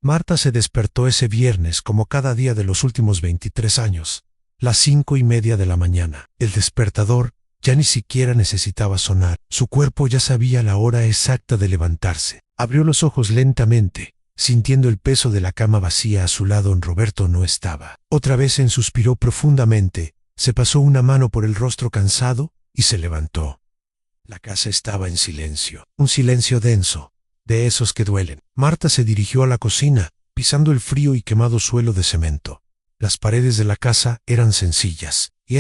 Marta se despertó ese viernes como cada día de los últimos 23 años, las 5:30 de la mañana. El despertador ya ni siquiera necesitaba sonar. Su cuerpo ya sabía la hora exacta de levantarse. Abrió los ojos lentamente, sintiendo el peso de la cama vacía a su lado. Roberto no estaba. Otra vez suspiró profundamente, se pasó una mano por el rostro cansado y se levantó. La casa estaba en silencio, un silencio denso, de esos que duelen. Marta se dirigió a la cocina, pisando el frío y quemado suelo de cemento. Las paredes de la casa eran sencillas, y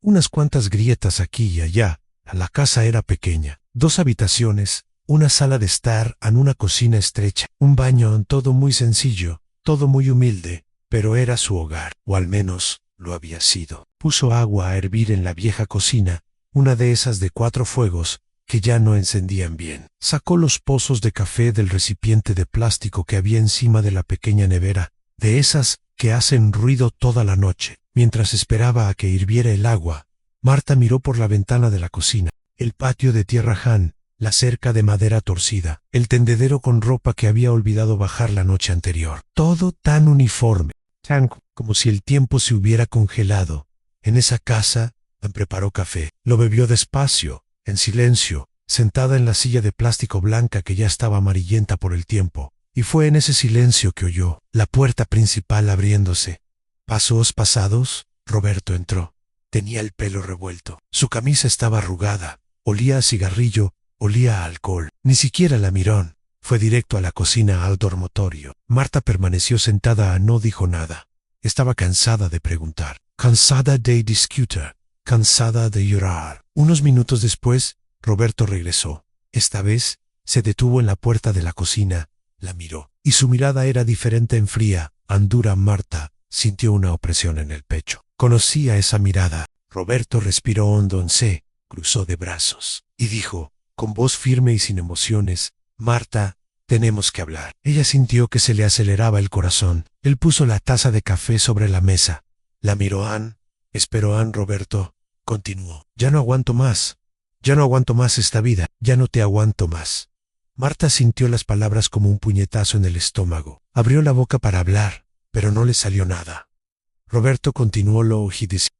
unas cuantas grietas aquí y allá. La casa era pequeña, 2 habitaciones, una sala de estar y una cocina estrecha, un baño, todo muy sencillo, todo muy humilde, pero era su hogar, o al menos lo había sido. Puso agua a hervir en la vieja cocina, una de esas de 4 fuegos que ya no encendían bien. Sacó los pozos de café del recipiente de plástico que había encima de la pequeña nevera, de esas que hacen ruido toda la noche. Mientras esperaba a que hirviera el agua, Marta miró por la ventana de la cocina. El patio de tierra jan, la cerca de madera torcida, el tendedero con ropa que había olvidado bajar la noche anterior. Todo tan uniforme, tan como si el tiempo se hubiera congelado. En esa casa, preparó café. Lo bebió despacio, en silencio, sentada en la silla de plástico blanca que ya estaba amarillenta por el tiempo. Y fue en ese silencio que oyó la puerta principal abriéndose. Pasos pasados, Roberto entró. Tenía el pelo revuelto. Su camisa estaba arrugada. Olía a cigarrillo, olía a alcohol. Ni siquiera la miró. Fue directo a la cocina, al dormitorio. Marta permaneció sentada, no dijo nada. Estaba cansada de preguntar, cansada de discutir, cansada de llorar. Unos minutos después, Roberto regresó. Esta vez, se detuvo en la puerta de la cocina, la miró, y su mirada era diferente, en fría, dura. Marta sintió una opresión en el pecho. Conocía esa mirada. Roberto respiró hondo, se cruzó de brazos, y dijo, con voz firme y sin emociones, Marta, tenemos que hablar. Ella sintió que se le aceleraba el corazón. Él puso la taza de café sobre la mesa. La miró. Esperó. Roberto continuó. Ya no aguanto más. Ya no aguanto más esta vida. Ya no te aguanto más. Marta sintió las palabras como un puñetazo en el estómago. Abrió la boca para hablar, pero no le salió nada. Roberto continuó.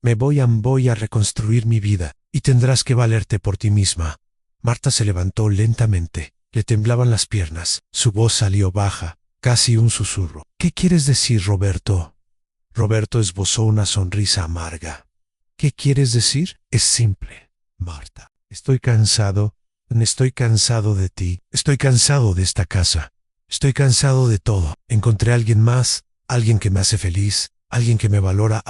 Me voy a reconstruir mi vida, y tendrás que valerte por ti misma. Marta se levantó lentamente. Le temblaban las piernas. Su voz salió baja, casi un susurro. ¿Qué quieres decir, Roberto? Roberto esbozó una sonrisa amarga. ¿Qué quieres decir? Es simple, Marta. Estoy cansado de ti. Estoy cansado de esta casa. Estoy cansado de todo. Encontré a alguien más, alguien que me hace feliz, alguien que me valora,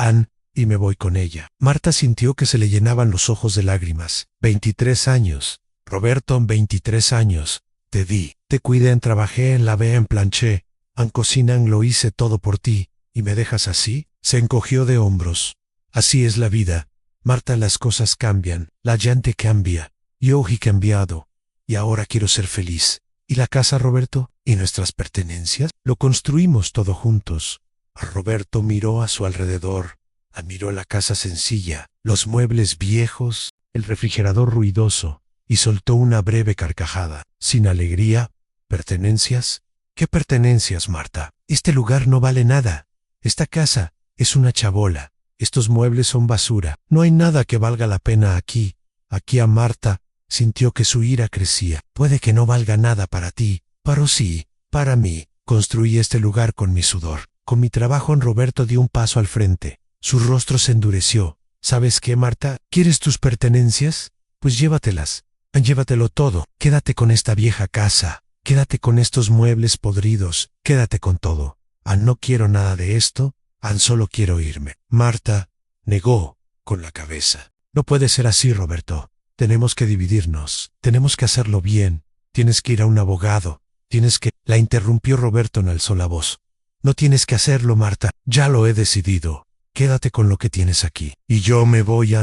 y me voy con ella. Marta sintió que se le llenaban los ojos de lágrimas. 23 años. Roberto, 23 años. Te di, te cuidé, trabajé, lavé, planché, cocina, lo hice todo por ti, ¿y me dejas así? Se encogió de hombros. Así es la vida, Marta, las cosas cambian, la gente cambia, yo he cambiado, y ahora quiero ser feliz. ¿Y la casa, Roberto? ¿Y nuestras pertenencias? Lo construimos todo juntos. Roberto miró a su alrededor, admiró la casa sencilla, los muebles viejos, el refrigerador ruidoso, y soltó una breve carcajada. Sin alegría, ¿pertenencias? ¿Qué pertenencias, Marta? Este lugar no vale nada. Esta casa es una chabola. Estos muebles son basura. No hay nada que valga la pena aquí. Aquí. A Marta sintió que su ira crecía. Puede que no valga nada para ti, pero sí, para mí. Construí este lugar con mi sudor, con mi trabajo. Roberto dio un paso al frente. Su rostro se endureció. ¿Sabes qué, Marta? ¿Quieres tus pertenencias? Pues llévatelas. Llévatelo todo. Quédate con esta vieja casa. Quédate con estos muebles podridos. Quédate con todo. No quiero nada de esto. Solo quiero irme. Marta negó con la cabeza. No puede ser así, Roberto. Tenemos que dividirnos. Tenemos que hacerlo bien. Tienes que ir a un abogado. Tienes que... La interrumpió Roberto. Alzó la voz. No tienes que hacerlo, Marta. Ya lo he decidido. Quédate con lo que tienes aquí. Y yo me voy.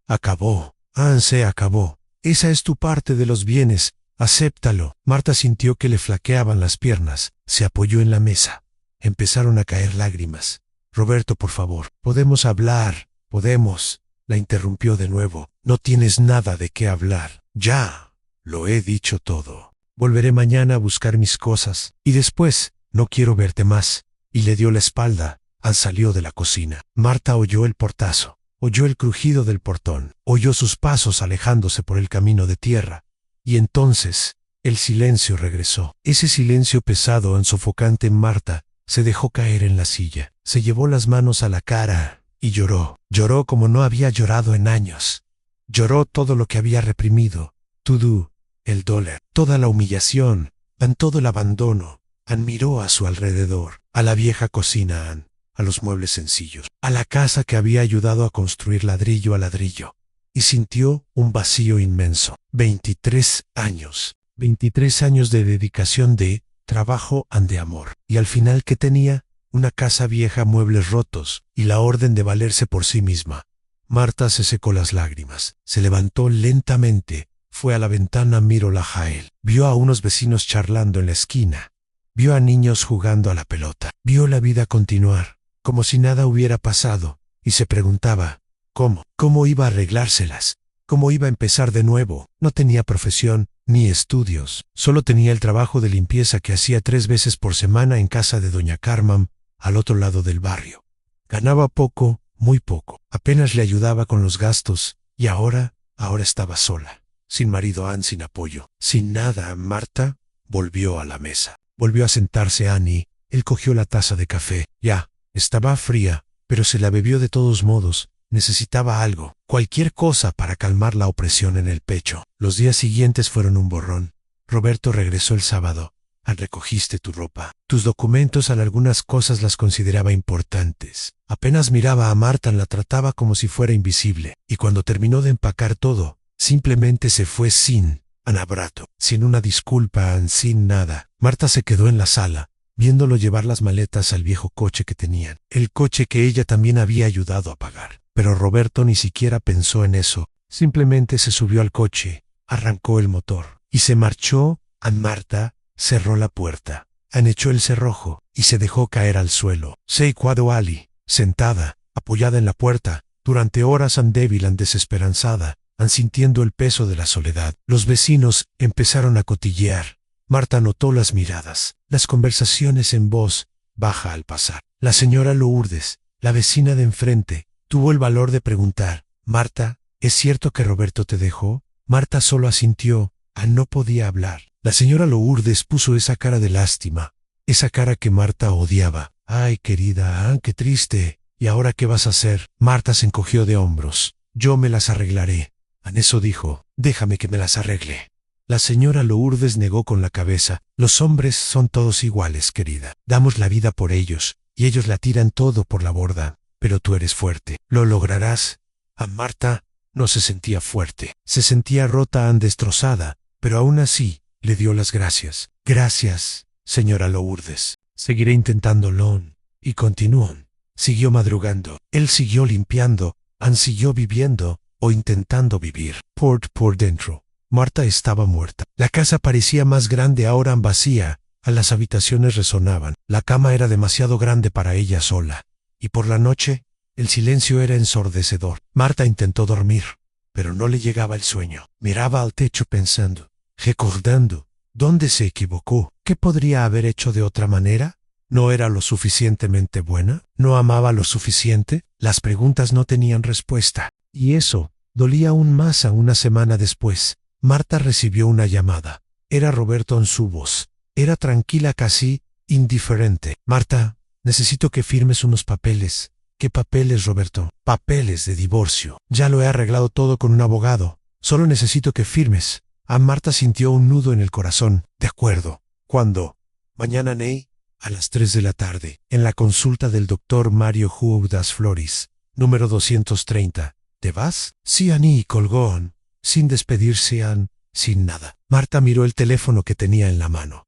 Acabó. Acabó. Esa es tu parte de los bienes, acéptalo. Marta sintió que le flaqueaban las piernas, se apoyó en la mesa. Empezaron a caer lágrimas. Roberto, por favor, podemos hablar, podemos. La interrumpió de nuevo. No tienes nada de qué hablar. Ya, lo he dicho todo. Volveré mañana a buscar mis cosas. Y después, no quiero verte más. Y le dio la espalda. Ann salió de la cocina. Marta oyó el portazo. Oyó el crujido del portón. Oyó sus pasos alejándose por el camino de tierra. Y entonces, el silencio regresó. Ese silencio pesado y sofocante. Marta se dejó caer en la silla. Se llevó las manos a la cara y lloró. Lloró como no había llorado en años. Lloró todo lo que había reprimido. Todo el dolor, toda la humillación, todo el abandono. Ann miró a su alrededor, a la vieja cocina Ann, a los muebles sencillos, a la casa que había ayudado a construir ladrillo a ladrillo, y sintió un vacío inmenso. 23 años. 23 años de dedicación, de trabajo y de amor. Y al final, ¿qué tenía? Una casa vieja, muebles rotos, y la orden de valerse por sí misma. Marta se secó las lágrimas, se levantó lentamente, fue a la ventana, miró la Jael. Vio a unos vecinos charlando en la esquina. Vio a niños jugando a la pelota. Vio la vida continuar, como si nada hubiera pasado, y se preguntaba, ¿cómo iba a arreglárselas? ¿Cómo iba a empezar de nuevo? No tenía profesión, ni estudios. Solo tenía el trabajo de limpieza que hacía 3 veces por semana en casa de doña Carmen, al otro lado del barrio. Ganaba poco, muy poco. Apenas le ayudaba con los gastos, y ahora estaba sola. Sin marido Ann, sin apoyo, sin nada. Marta volvió a la mesa. Volvió a sentarse Ann y él cogió la taza de café. Ya, estaba fría, pero se la bebió de todos modos. Necesitaba algo, cualquier cosa para calmar la opresión en el pecho. Los días siguientes fueron un borrón. Roberto regresó el sábado. Ann, recogiste tu ropa, tus documentos. Algunas cosas las consideraba importantes. Apenas miraba a Marta, la trataba como si fuera invisible. Y cuando terminó de empacar todo, simplemente se fue sin un abrazo, sin una disculpa, sin nada. Marta se quedó en la sala, viéndolo llevar las maletas al viejo coche que tenían, el coche que ella también había ayudado a pagar. Pero Roberto ni siquiera pensó en eso, simplemente se subió al coche, arrancó el motor y se marchó. Marta cerró la puerta, Ann echó el cerrojo y se dejó caer al suelo. Se quedó allí, sentada, apoyada en la puerta, durante horas, débil, desesperanzada, sintiendo el peso de la soledad. Los vecinos empezaron a cotillear. Marta notó las miradas, las conversaciones en voz baja al pasar. La señora Lourdes, la vecina de enfrente, tuvo el valor de preguntar, Marta, ¿es cierto que Roberto te dejó? Marta solo asintió. Ann no podía hablar. La señora Lourdes puso esa cara de lástima, esa cara que Marta odiaba. Ay, querida Ann, qué triste. ¿Y ahora qué vas a hacer? Marta se encogió de hombros. Yo me las arreglaré. Ann eso dijo. Déjame que me las arregle. La señora Lourdes negó con la cabeza. Los hombres son todos iguales, querida. Damos la vida por ellos, y ellos la tiran todo por la borda. Pero tú eres fuerte. Lo lograrás. Ann Marta no se sentía fuerte. Se sentía rota, Ann destrozada, pero aún así le dio las gracias. Gracias, señora Lourdes. Seguiré intentándolo. Y continuó. Siguió madrugando. Él siguió limpiando. Ann siguió viviendo, o intentando vivir. Por dentro, Marta estaba muerta. La casa parecía más grande ahora, vacía. A las habitaciones resonaban. La cama era demasiado grande para ella sola. Y por la noche, el silencio era ensordecedor. Marta intentó dormir, pero no le llegaba el sueño. Miraba al techo pensando, recordando, ¿dónde se equivocó? ¿Qué podría haber hecho de otra manera? ¿No era lo suficientemente buena? ¿No amaba lo suficiente? Las preguntas no tenían respuesta. Y eso dolía aún más. A una semana después, Marta recibió una llamada. Era Roberto en su voz. Era tranquila, casi indiferente. Marta, necesito que firmes unos papeles. ¿Qué papeles, Roberto? Papeles de divorcio. Ya lo he arreglado todo con un abogado. Solo necesito que firmes. Marta sintió un nudo en el corazón. De acuerdo. ¿Cuándo? Mañana, Ney. A las 3 de la tarde, en la consulta del doctor Mario Hugo das Flores, número 230. ¿Te vas? Sí, Annie, colgó Ann, sin despedirse Ann, sin nada. Marta miró el teléfono que tenía en la mano.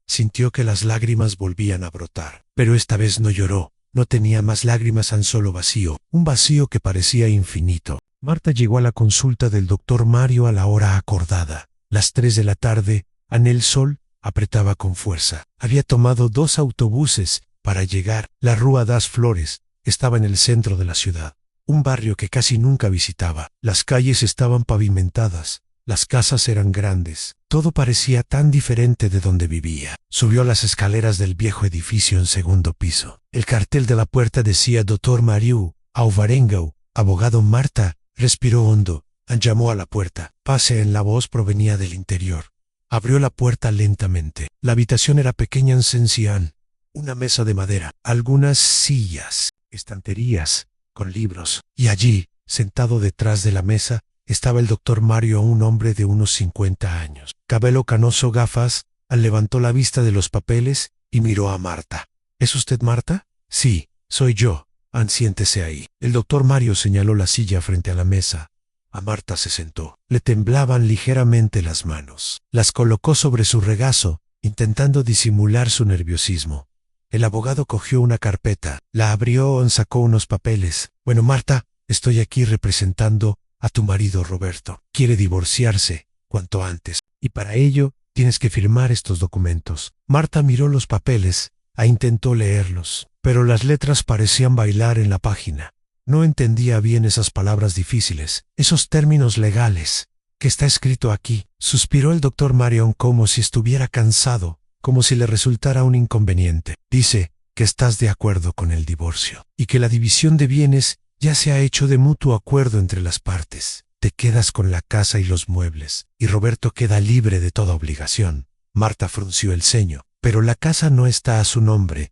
Sintió que las lágrimas volvían a brotar, pero esta vez no lloró. No tenía más lágrimas, Ann, solo vacío, un vacío que parecía infinito. Marta llegó a la consulta del doctor Mario a la hora acordada, las 3 de la tarde. Ann, el sol apretaba con fuerza. Había tomado 2 autobuses para llegar. La Rua das Flores estaba en el centro de la ciudad, un barrio que casi nunca visitaba. Las calles estaban pavimentadas, las casas eran grandes, todo parecía tan diferente de donde vivía. Subió las escaleras del viejo edificio en segundo piso. El cartel de la puerta decía Dr. Mariu Alvarenga, abogado. Marta respiró hondo, llamó a la puerta. Pase. En la voz provenía del interior. Abrió la puerta lentamente. La habitación era pequeña en sencillez. Una mesa de madera, algunas sillas, estanterías con libros. Y allí, sentado detrás de la mesa, estaba el doctor Mario, un hombre de unos 50 años. Cabello canoso, gafas. Levantó la vista de los papeles y miró a Marta. ¿Es usted Marta? Sí, soy yo. Siéntese ahí. El doctor Mario señaló la silla frente a la mesa. A Marta se sentó. Le temblaban ligeramente las manos. Las colocó sobre su regazo, intentando disimular su nerviosismo. El abogado cogió una carpeta, la abrió, sacó unos papeles. Bueno, Marta, estoy aquí representando a tu marido Roberto. Quiere divorciarse cuanto antes, y para ello tienes que firmar estos documentos. Marta miró los papeles e intentó leerlos, pero las letras parecían bailar en la página. No entendía bien esas palabras difíciles, esos términos legales. ¿Qué está escrito aquí? Suspiró el doctor Marion como si estuviera cansado, como si le resultara un inconveniente. Dice que estás de acuerdo con el divorcio y que la división de bienes ya se ha hecho de mutuo acuerdo entre las partes. Te quedas con la casa y los muebles, y Roberto queda libre de toda obligación. Marta frunció el ceño. Pero la casa no está a su nombre.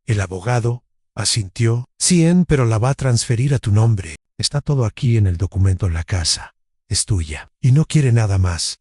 El abogado asintió. Sí, pero la va a transferir a tu nombre. Está todo aquí en el documento. La casa es tuya y no quiere nada más.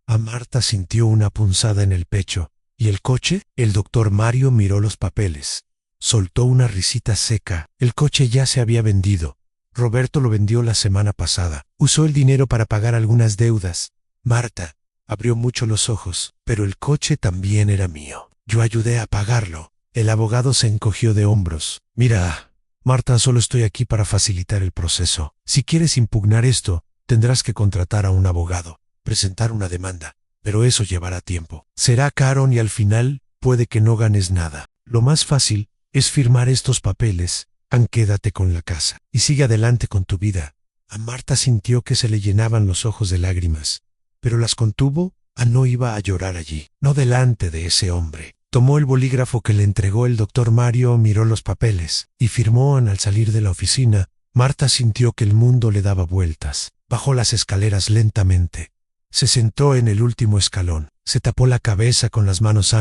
A Marta sintió una punzada en el pecho. ¿Y el coche? El doctor Mario miró los papeles. Soltó una risita seca. El coche ya se había vendido. Roberto lo vendió la semana pasada. Usó el dinero para pagar algunas deudas. Marta abrió mucho los ojos. Pero el coche también era mío. Yo ayudé a pagarlo. El abogado se encogió de hombros. Mira, Marta, solo estoy aquí para facilitar el proceso. Si quieres impugnar esto, tendrás que contratar a un abogado, presentar una demanda. Pero eso llevará tiempo. Será caro y al final puede que no ganes nada. Lo más fácil es firmar estos papeles. Quédate con la casa y sigue adelante con tu vida. A Marta sintió que se le llenaban los ojos de lágrimas, pero las contuvo. No iba a llorar allí, no delante de ese hombre. Tomó el bolígrafo que le entregó el doctor Mario, miró los papeles y firmó. Al salir de la oficina, Marta sintió que el mundo le daba vueltas. Bajó las escaleras lentamente. Se sentó en el último escalón, se tapó la cabeza con las manos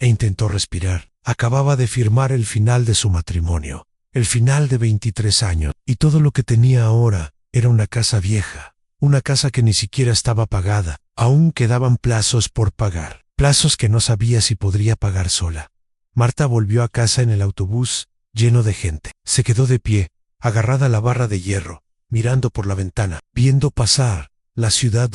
e intentó respirar. Acababa de firmar el final de su matrimonio, el final de 23 años, y todo lo que tenía ahora era una casa vieja, una casa que ni siquiera estaba pagada. Aún quedaban plazos por pagar, plazos que no sabía si podría pagar sola. Marta volvió a casa en el autobús, lleno de gente. Se quedó de pie, agarrada a la barra de hierro, mirando por la ventana, viendo pasar la ciudad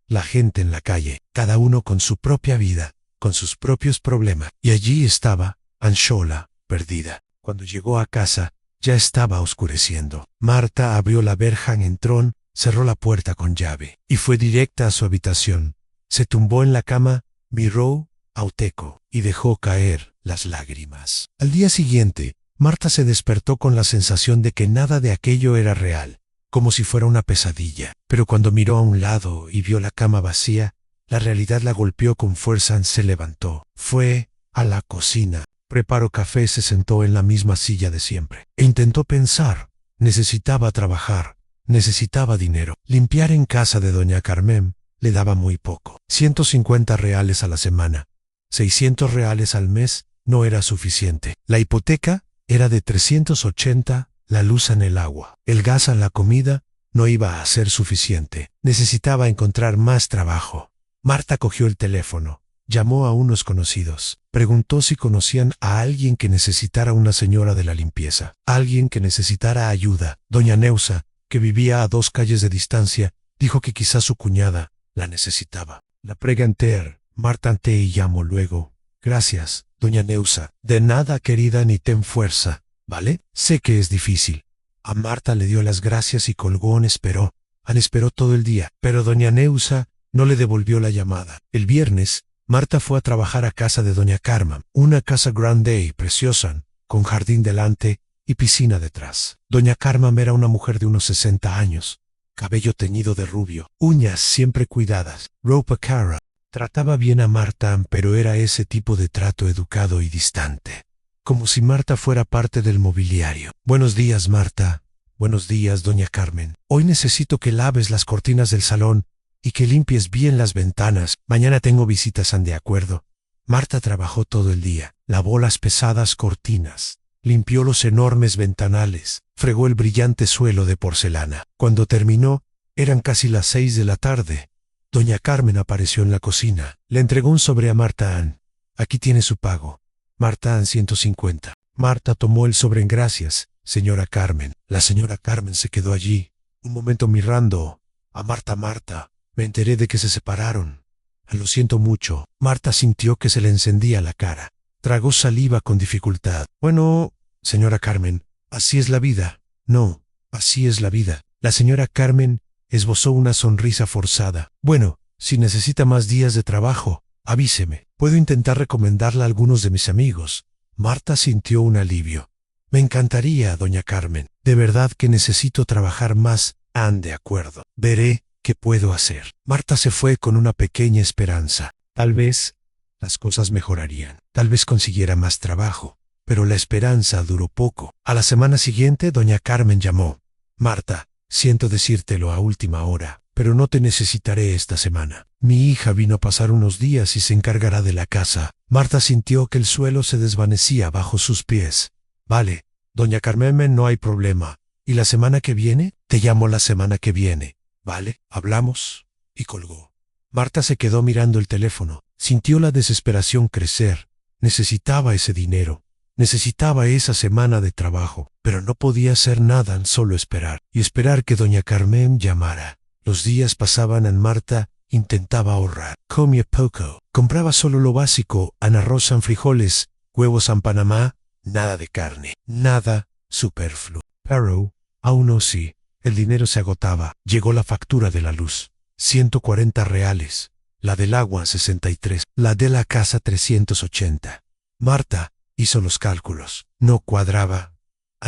la gente en la calle, cada uno con su propia vida, con sus propios problemas. Y allí estaba, sola, perdida. Cuando llegó a casa, ya estaba oscureciendo. Marta abrió la verja, entró, cerró la puerta con llave y fue directa a su habitación. Se tumbó en la cama, miró al techo y dejó caer las lágrimas. Al día siguiente, Marta se despertó con la sensación de que nada de aquello era real, como si fuera una pesadilla. Pero cuando miró a un lado y vio la cama vacía, la realidad la golpeó con fuerza. Se levantó, fue a la cocina, preparó café, se sentó en la misma silla de siempre e intentó pensar. Necesitaba trabajar. Necesitaba dinero. Limpiar en casa de doña Carmen le daba muy poco. 150 reales a la semana. 600 reales al mes no era suficiente. La hipoteca era de 380, la luz en el agua. El gas en la comida no iba a ser suficiente. Necesitaba encontrar más trabajo. Marta cogió el teléfono. Llamó a unos conocidos. Preguntó si conocían a alguien que necesitara una señora de la limpieza. Alguien que necesitara ayuda. Doña Neusa, que vivía a 2 calles de distancia, dijo que quizás su cuñada la necesitaba. La pregunté. Marta y llamó luego. Gracias, doña Neusa. De nada, querida, ni ten fuerza, ¿vale? Sé que es difícil. A Marta le dio las gracias y colgó. Esperó. Esperó todo el día, pero doña Neusa no le devolvió la llamada. El viernes, Marta fue a trabajar a casa de doña Carmen, una casa grande y preciosa, con jardín delante y piscina detrás. Doña Carmen era una mujer de unos 60 años, cabello teñido de rubio, uñas siempre cuidadas, ropa cara, Trataba bien a Marta, pero era ese tipo de trato educado y distante. Como si Marta fuera parte del mobiliario. Buenos días, Marta. Buenos días, doña Carmen. Hoy necesito que laves las cortinas del salón y que limpies bien las ventanas. Mañana tengo visitas, ¿han de acuerdo? Marta trabajó todo el día. Lavó las pesadas cortinas. Limpió los enormes ventanales. Fregó el brillante suelo de porcelana. Cuando terminó, eran casi las 6 de la tarde. Doña Carmen apareció en la cocina. Le entregó un sobre a Marta Ann. Aquí tiene su pago. Marta Ann, 150. Marta tomó el sobre en gracias, señora Carmen. La señora Carmen se quedó allí, un momento mirando a Marta. Marta, me enteré de que se separaron. Lo siento mucho. Marta sintió que se le encendía la cara. Tragó saliva con dificultad. Bueno, señora Carmen, así es la vida. No, así es la vida. La señora Carmen esbozó una sonrisa forzada. Bueno, si necesita más días de trabajo, avíseme. Puedo intentar recomendarla a algunos de mis amigos. Marta sintió un alivio. Me encantaría, doña Carmen. De verdad que necesito trabajar más. Han de acuerdo. Veré qué puedo hacer. Marta se fue con una pequeña esperanza. Tal vez las cosas mejorarían. Tal vez consiguiera más trabajo. Pero la esperanza duró poco. A la semana siguiente, doña Carmen llamó. Marta, siento decírtelo a última hora, pero no te necesitaré esta semana. Mi hija vino a pasar unos días y se encargará de la casa. Marta sintió que el suelo se desvanecía bajo sus pies. Vale, doña Carmen, no hay problema. ¿Y la semana que viene? Te llamo la semana que viene. Vale, hablamos. Y colgó. Marta se quedó mirando el teléfono. Sintió la desesperación crecer. Necesitaba ese dinero. Necesitaba esa semana de trabajo, pero no podía hacer nada, solo esperar. Y esperar que doña Carmen llamara. Los días pasaban y Marta intentaba ahorrar. Comía poco. Compraba solo lo básico, arroz, frijoles, huevos en Panamá, nada de carne, nada superfluo. Pero, aún así, el dinero se agotaba. Llegó la factura de la luz. 140 reales. La del agua, 63. La de la casa, 380. Marta hizo los cálculos. No cuadraba.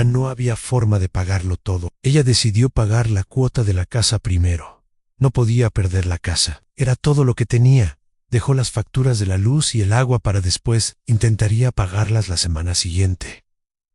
No había forma de pagarlo todo. Ella decidió pagar la cuota de la casa primero. No podía perder la casa. Era todo lo que tenía. Dejó las facturas de la luz y el agua para después. Intentaría pagarlas la semana siguiente.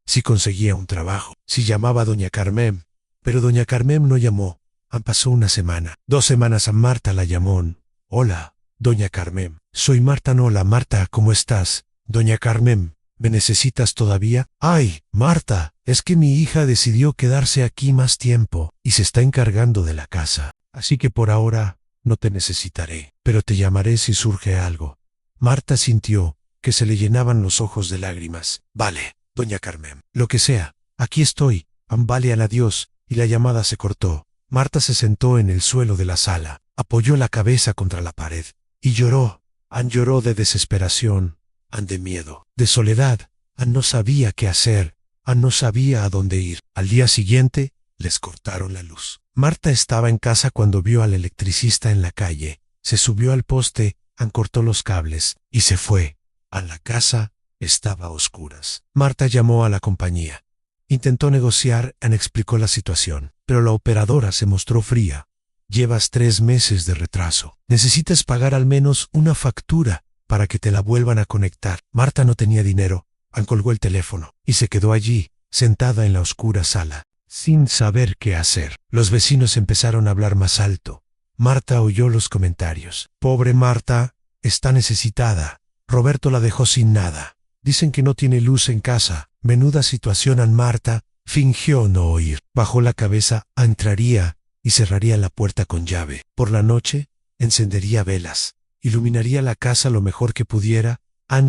Si conseguía un trabajo. Si llamaba a doña Carmen. Pero doña Carmen no llamó. Pasó una semana. 2 semanas a Marta la llamó. Hola, doña Carmen. Soy Marta. Hola, Marta, ¿cómo estás? Doña Carmen, ¿me necesitas todavía? Ay, Marta, es que mi hija decidió quedarse aquí más tiempo y se está encargando de la casa. Así que por ahora no te necesitaré, pero te llamaré si surge algo. Marta sintió que se le llenaban los ojos de lágrimas. Vale, doña Carmen, lo que sea, aquí estoy. Vale, al adiós, y la llamada se cortó. Marta se sentó en el suelo de la sala, apoyó la cabeza contra la pared y lloró. Lloró de desesperación, de miedo, de soledad. No sabía qué hacer, no sabía a dónde ir. Al día siguiente, les cortaron la luz. Marta estaba en casa cuando vio al electricista en la calle. Se subió al poste, cortó los cables y se fue. La casa estaba a oscuras. Marta llamó a la compañía. Intentó negociar, explicó la situación, pero la operadora se mostró fría. Llevas 3 meses de retraso. Necesitas pagar al menos una factura para que te la vuelvan a conectar. Marta no tenía dinero. Colgó el teléfono y se quedó allí, sentada en la oscura sala, sin saber qué hacer. Los vecinos empezaron a hablar más alto. Marta oyó los comentarios. Pobre Marta, está necesitada. Roberto la dejó sin nada. Dicen que no tiene luz en casa. Menuda situación. Marta fingió no oír. Bajó la cabeza. Entraría y cerraría la puerta con llave. Por la noche, encendería velas. Iluminaría la casa lo mejor que pudiera.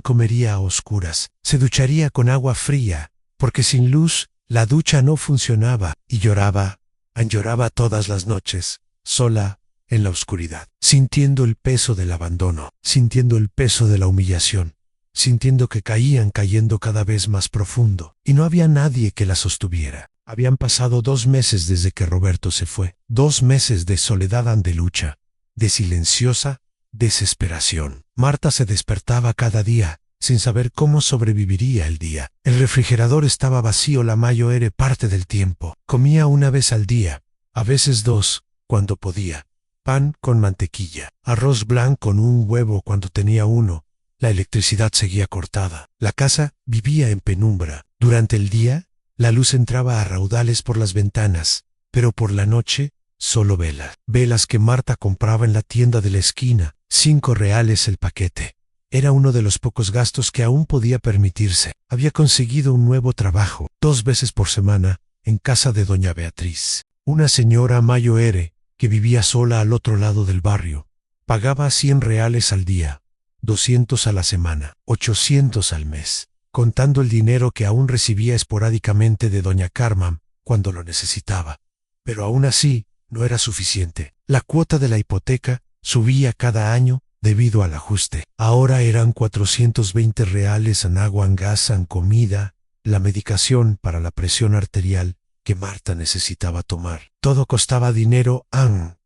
Comería a oscuras. Se ducharía con agua fría, porque sin luz, la ducha no funcionaba. Y lloraba. Lloraba todas las noches, sola, en la oscuridad, sintiendo el peso del abandono, sintiendo el peso de la humillación, sintiendo que cayendo cada vez más profundo, y no había nadie que la sostuviera. Habían pasado 2 meses desde que Roberto se fue, 2 meses de soledad de lucha, de silenciosa desesperación. Marta se despertaba cada día, sin saber cómo sobreviviría el día. El refrigerador estaba vacío la mayor parte del tiempo. Comía una vez al día, a veces 2, cuando podía. pan con mantequilla, arroz blanco con un huevo cuando tenía uno. La electricidad seguía cortada. La casa vivía en penumbra. Durante el día, la luz entraba a raudales por las ventanas, pero por la noche, solo velas. Velas que Marta compraba en la tienda de la esquina, 5 reales el paquete. Era uno de los pocos gastos que aún podía permitirse. Había conseguido un nuevo trabajo, 2 veces por semana, en casa de doña Beatriz, una señora mayoere que vivía sola al otro lado del barrio. Pagaba 100 reales al día, 200 a la semana, 800 al mes, contando el dinero que aún recibía esporádicamente de doña Carmen cuando lo necesitaba. Pero aún así, no era suficiente. La cuota de la hipoteca subía cada año debido al ajuste. Ahora eran 420 reales en agua, en gas, en comida, la medicación para la presión arterial que Marta necesitaba tomar. Todo costaba dinero,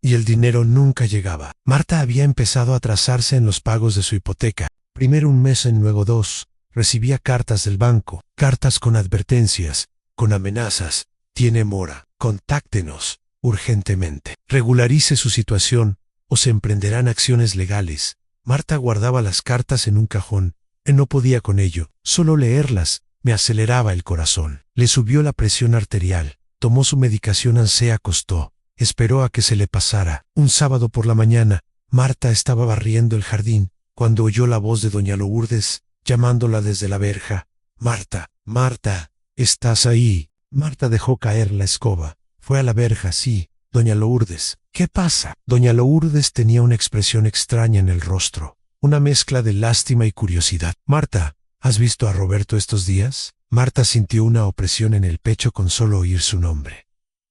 y el dinero nunca llegaba. Marta había empezado a atrasarse en los pagos de su hipoteca. Primero un mes y luego 2. Recibía cartas del banco, cartas con advertencias, con amenazas. Tiene mora, contáctenos urgentemente. Regularice su situación o se emprenderán acciones legales. Marta guardaba las cartas en un cajón. No podía con ello. Solo leerlas me aceleraba el corazón. Le subió la presión arterial. Tomó su medicación, se acostó. Esperó a que se le pasara. Un sábado por la mañana, Marta estaba barriendo el jardín cuando oyó la voz de doña Lourdes llamándola desde la verja. Marta, Marta, ¿estás ahí? Marta dejó caer la escoba. Fue a la verja, sí. Doña Lourdes. ¿Qué pasa? Doña Lourdes tenía una expresión extraña en el rostro, una mezcla de lástima y curiosidad. Marta, ¿has visto a Roberto estos días? Marta sintió una opresión en el pecho con solo oír su nombre.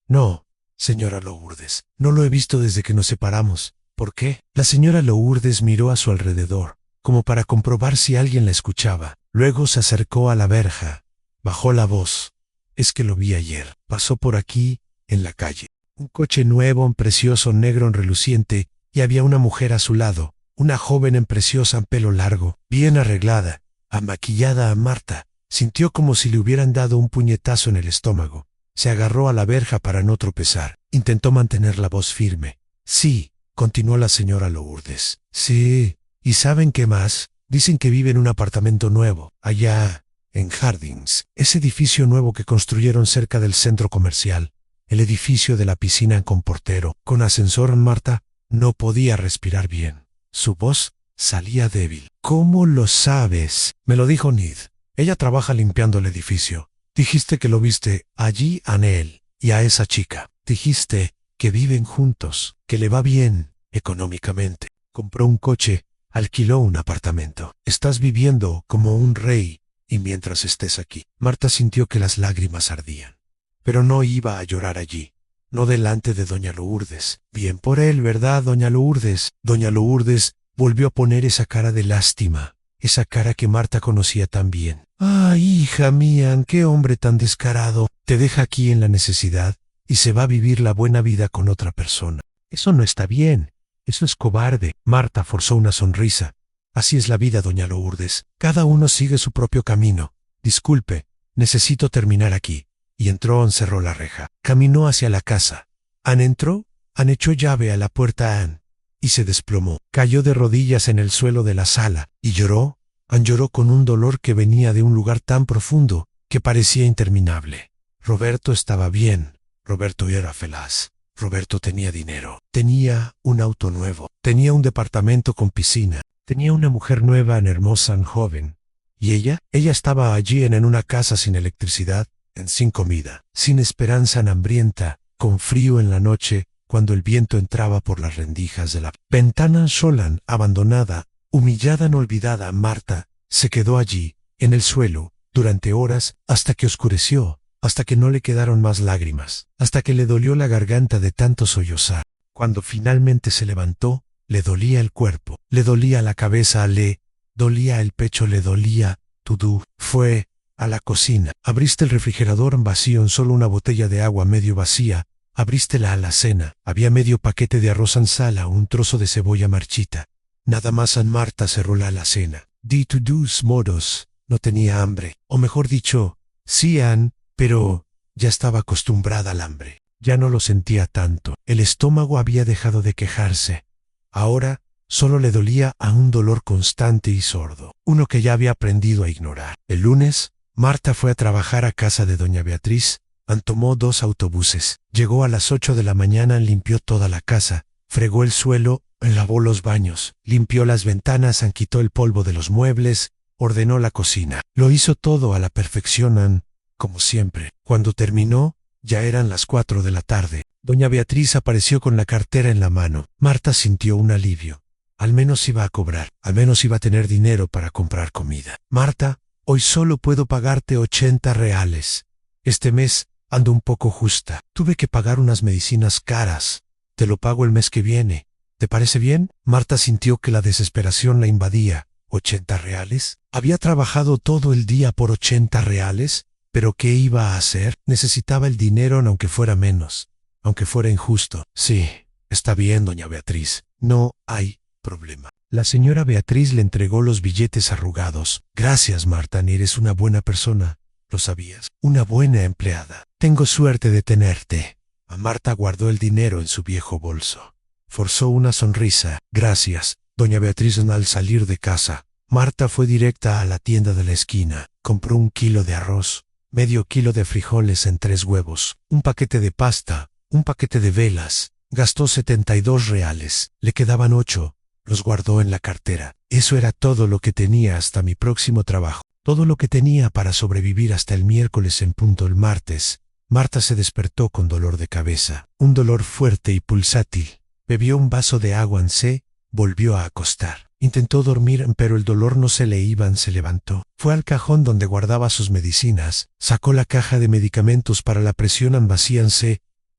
No, señora Lourdes, no lo he visto desde que nos separamos. ¿Por qué? La señora Lourdes miró a su alrededor, como para comprobar si alguien la escuchaba. Luego se acercó a la verja. Bajó la voz. Es que lo vi ayer. Pasó por aquí, en la calle. Un coche nuevo, en precioso negro en reluciente, y había una mujer a su lado, una joven en preciosa en pelo largo, bien arreglada, amaquillada. A Marta sintió como si le hubieran dado un puñetazo en el estómago. Se agarró a la verja para no tropezar. Intentó mantener la voz firme. Sí, continuó la señora Lourdes. Sí, ¿y saben qué más? Dicen que vive en un apartamento nuevo, allá, en Hardings, ese edificio nuevo que construyeron cerca del centro comercial. El edificio de la piscina con portero, con ascensor. Marta no podía respirar bien. Su voz salía débil. ¿Cómo lo sabes? Me lo dijo Nid. Ella trabaja limpiando el edificio. Dijiste que lo viste allí a él y a esa chica. Dijiste que viven juntos, que le va bien económicamente. Compró un coche, alquiló un apartamento. Estás viviendo como un rey y mientras estés aquí. Marta sintió que las lágrimas ardían. Pero no iba a llorar allí, no delante de doña Lourdes. Bien por él, ¿verdad, doña Lourdes? Doña Lourdes volvió a poner esa cara de lástima, esa cara que Marta conocía tan bien. ¡Ay, hija mía, qué hombre tan descarado! Te deja aquí en la necesidad y se va a vivir la buena vida con otra persona. Eso no está bien, eso es cobarde. Marta forzó una sonrisa. Así es la vida, doña Lourdes. Cada uno sigue su propio camino. Disculpe, necesito terminar aquí. Y entró, cerró la reja. Caminó hacia la casa. Entró, echó llave a la puerta y se desplomó. Cayó de rodillas en el suelo de la sala y lloró. Lloró con un dolor que venía de un lugar tan profundo que parecía interminable. Roberto estaba bien. Roberto era feliz. Roberto tenía dinero. Tenía un auto nuevo. Tenía un departamento con piscina. Tenía una mujer nueva, hermosa, joven. ¿Y ella? Ella estaba allí en una casa sin electricidad, sin comida, sin esperanza, hambrienta, con frío en la noche, cuando el viento entraba por las rendijas de la ventana sola, abandonada, humillada, olvidada. Marta se quedó allí, en el suelo, durante horas, hasta que oscureció, hasta que no le quedaron más lágrimas, hasta que le dolió la garganta de tanto sollozar. Cuando finalmente se levantó, le dolía el cuerpo, le dolía la cabeza, le dolía el pecho, le dolía todo. Fue a la cocina. Abriste el refrigerador vacío, en solo una botella de agua medio vacía. Abriste la alacena. Había medio paquete de arroz en sala, un trozo de cebolla marchita. Nada más. Marta cerró la alacena. De todos modos, no tenía hambre. O mejor dicho, sí, pero ya estaba acostumbrada al hambre. Ya no lo sentía tanto. El estómago había dejado de quejarse. Ahora solo le dolía a un dolor constante y sordo, uno que ya había aprendido a ignorar. El lunes, Marta fue a trabajar a casa de doña Beatriz. Tomó 2 autobuses. Llegó a las 8 de la mañana, limpió toda la casa, fregó el suelo, lavó los baños, limpió las ventanas, quitó el polvo de los muebles, ordenó la cocina. Lo hizo todo a la perfección, como siempre. Cuando terminó, ya eran las 4 de la tarde. Doña Beatriz apareció con la cartera en la mano. Marta sintió un alivio. Al menos iba a cobrar, al menos iba a tener dinero para comprar comida. Marta, hoy solo puedo pagarte 80 reales. Este mes ando un poco justa. Tuve que pagar unas medicinas caras. Te lo pago el mes que viene. ¿Te parece bien? Marta sintió que la desesperación la invadía. ¿80 reales? Había trabajado todo el día por 80 reales. ¿Pero qué iba a hacer? Necesitaba el dinero aunque fuera menos, aunque fuera injusto. Sí, está bien, doña Beatriz. No hay problema. La señora Beatriz le entregó los billetes arrugados. Gracias, Marta, eres una buena persona. ¿Lo sabías? Una buena empleada. Tengo suerte de tenerte. Marta guardó el dinero en su viejo bolso. Forzó una sonrisa. Gracias, doña Beatriz. Al salir de casa, Marta fue directa a la tienda de la esquina. Compró 1 kilo de arroz, medio kilo de frijoles en 3 huevos, un paquete de pasta, un paquete de velas. Gastó 72 reales. Le quedaban 8. Los guardó en la cartera. Eso era todo lo que tenía hasta mi próximo trabajo. Todo lo que tenía para sobrevivir hasta el miércoles en punto. El martes, Marta se despertó con dolor de cabeza, un dolor fuerte y pulsátil. Bebió un vaso de agua, se volvió a acostar. Intentó dormir, pero el dolor no se le iba. Se levantó. Fue al cajón donde guardaba sus medicinas. Sacó la caja de medicamentos para la presión vacía.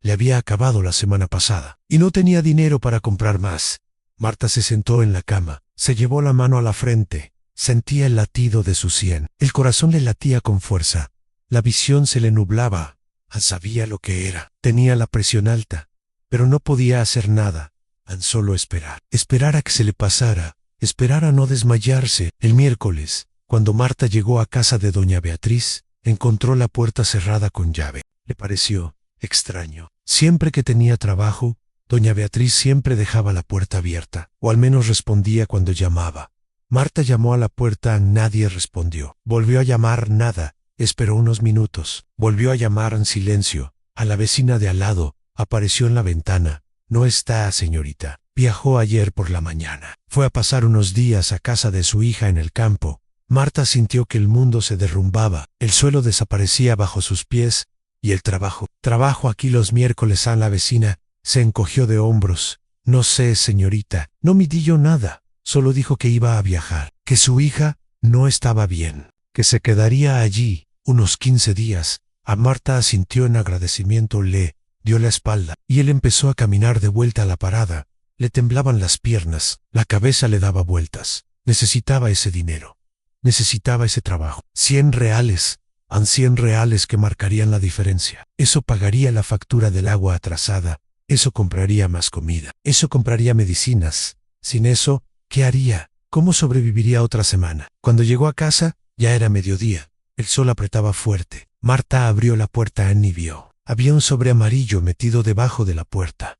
Le había acabado la semana pasada y no tenía dinero para comprar más. Marta se sentó en la cama. Se llevó la mano a la frente. Sentía el latido de su sien. El corazón le latía con fuerza. La visión se le nublaba. Sabía lo que era. Tenía la presión alta, pero no podía hacer nada. Solo esperar. Esperar a que se le pasara. Esperar a no desmayarse. El miércoles, cuando Marta llegó a casa de doña Beatriz, encontró la puerta cerrada con llave. Le pareció extraño. Siempre que tenía trabajo, doña Beatriz siempre dejaba la puerta abierta, o al menos respondía cuando llamaba. Marta llamó a la puerta, nadie respondió. Volvió a llamar, nada. Esperó unos minutos. Volvió a llamar en silencio. A la vecina de al lado, apareció en la ventana. No está, señorita. Viajó ayer por la mañana. Fue a pasar unos días a casa de su hija en el campo. Marta sintió que el mundo se derrumbaba. El suelo desaparecía bajo sus pies. Y el trabajo. Trabajo aquí los miércoles. La vecina se encogió de hombros. No sé, señorita. No me dijo nada. Solo dijo que iba a viajar, que su hija no estaba bien, que se quedaría allí unos 15 días. A Marta asintió en agradecimiento, le dio la espalda y él empezó a caminar de vuelta a la parada. Le temblaban las piernas, la cabeza le daba vueltas. Necesitaba ese dinero, necesitaba ese trabajo. 100 reales, 100 reales que marcarían la diferencia. Eso pagaría la factura del agua atrasada, eso compraría más comida, eso compraría medicinas. Sin eso, ¿qué haría? ¿Cómo sobreviviría otra semana? Cuando llegó a casa, ya era mediodía. El sol apretaba fuerte. Marta abrió la puerta y vio. Había un sobre amarillo metido debajo de la puerta.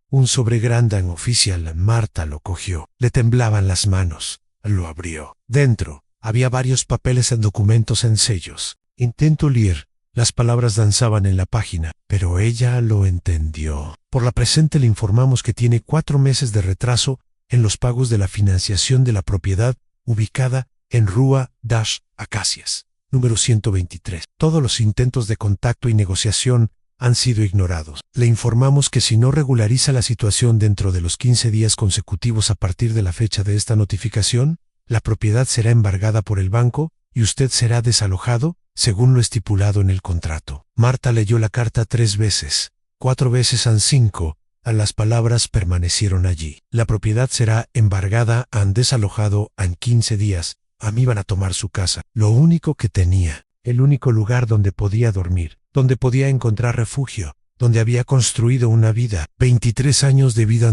Un sobre grande en oficial. Marta lo cogió. Le temblaban las manos. Lo abrió. Dentro, había varios papeles en documentos en sellos. Intentó leer. Las palabras danzaban en la página, pero ella lo entendió. Por la presente le informamos que tiene 4 meses de retraso en los pagos de la financiación de la propiedad ubicada en Rua das Acacias, número 123. Todos los intentos de contacto y negociación han sido ignorados. Le informamos que si no regulariza la situación dentro de los 15 días consecutivos a partir de la fecha de esta notificación, la propiedad será embargada por el banco y usted será desalojado, según lo estipulado en el contrato. Marta leyó la carta 3 veces, 4 veces han 5. Las palabras permanecieron allí. La propiedad será embargada, han desalojado en 15 días. A mí van a tomar su casa. Lo único que tenía, el único lugar donde podía dormir, donde podía encontrar refugio, donde había construido una vida. 23 años de vida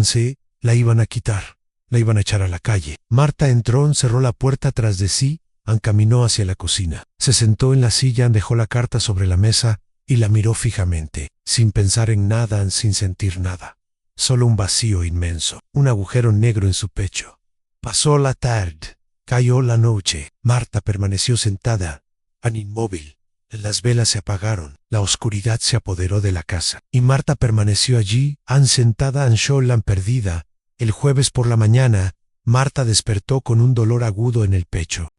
la iban a quitar. La iban a echar a la calle. Marta entró, cerró la puerta tras de sí, caminó hacia la cocina. Se sentó en la silla, dejó la carta sobre la mesa, y la miró fijamente, sin pensar en nada, sin sentir nada. Solo un vacío inmenso, un agujero negro en su pecho. Pasó la tarde, cayó la noche. Marta permaneció sentada, inmóvil. Las velas se apagaron, la oscuridad se apoderó de la casa, y Marta permaneció allí, sentada, sola, perdida. El jueves por la mañana, Marta despertó con un dolor agudo en el pecho.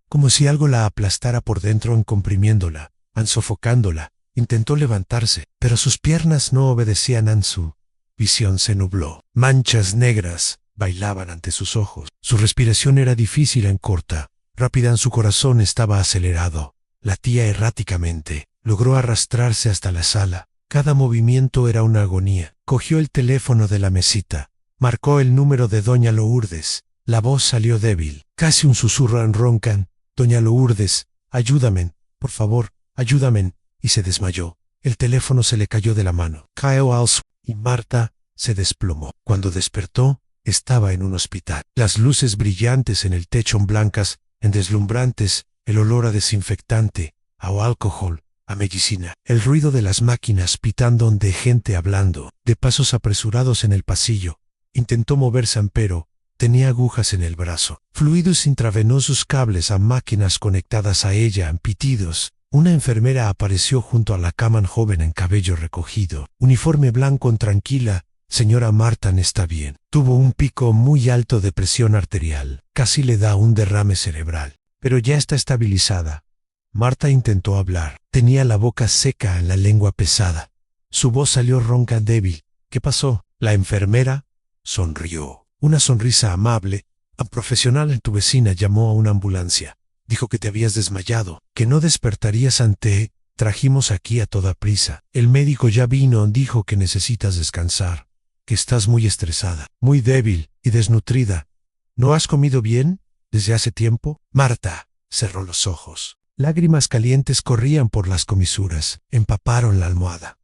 Como si algo la aplastara por dentro, comprimiéndola, sofocándola. Intentó levantarse, pero sus piernas no obedecían. Su visión se nubló. Manchas negras bailaban ante sus ojos. Su respiración era difícil, corta, rápida. Su corazón estaba acelerado. Latía erráticamente. Logró arrastrarse hasta la sala. Cada movimiento era una agonía. Cogió el teléfono de la mesita. Marcó el número de doña Lourdes. La voz salió débil, casi un susurro roncan. Doña Lourdes, ayúdame, por favor, ayúdame. Y se desmayó. El teléfono se le cayó de la mano. Cayó al suelo y Marta se desplomó. Cuando despertó, estaba en un hospital. Las luces brillantes en el techo blancas, deslumbrantes, el olor a desinfectante, a alcohol, a medicina. El ruido de las máquinas pitando, de gente hablando, de pasos apresurados en el pasillo. Intentó moverse, pero tenía agujas en el brazo, fluidos intravenosos, cables a máquinas conectadas a ella, pitidos. Una enfermera apareció junto a la cama, joven en cabello recogido, uniforme blanco, tranquila. Señora Marta está bien. Tuvo un pico muy alto de presión arterial, casi le da un derrame cerebral, pero ya está estabilizada. Marta intentó hablar, tenía la boca seca, la lengua pesada. Su voz salió ronca, débil. ¿Qué pasó? La enfermera sonrió. Una sonrisa amable. Profesional. Tu vecina llamó a una ambulancia. Dijo que te habías desmayado, que no despertarías. Trajimos aquí a toda prisa. El médico ya vino, dijo que necesitas descansar, que estás muy estresada, muy débil y desnutrida. ¿No has comido bien desde hace tiempo? Marta cerró los ojos. Lágrimas calientes corrían por las comisuras, empaparon la almohada.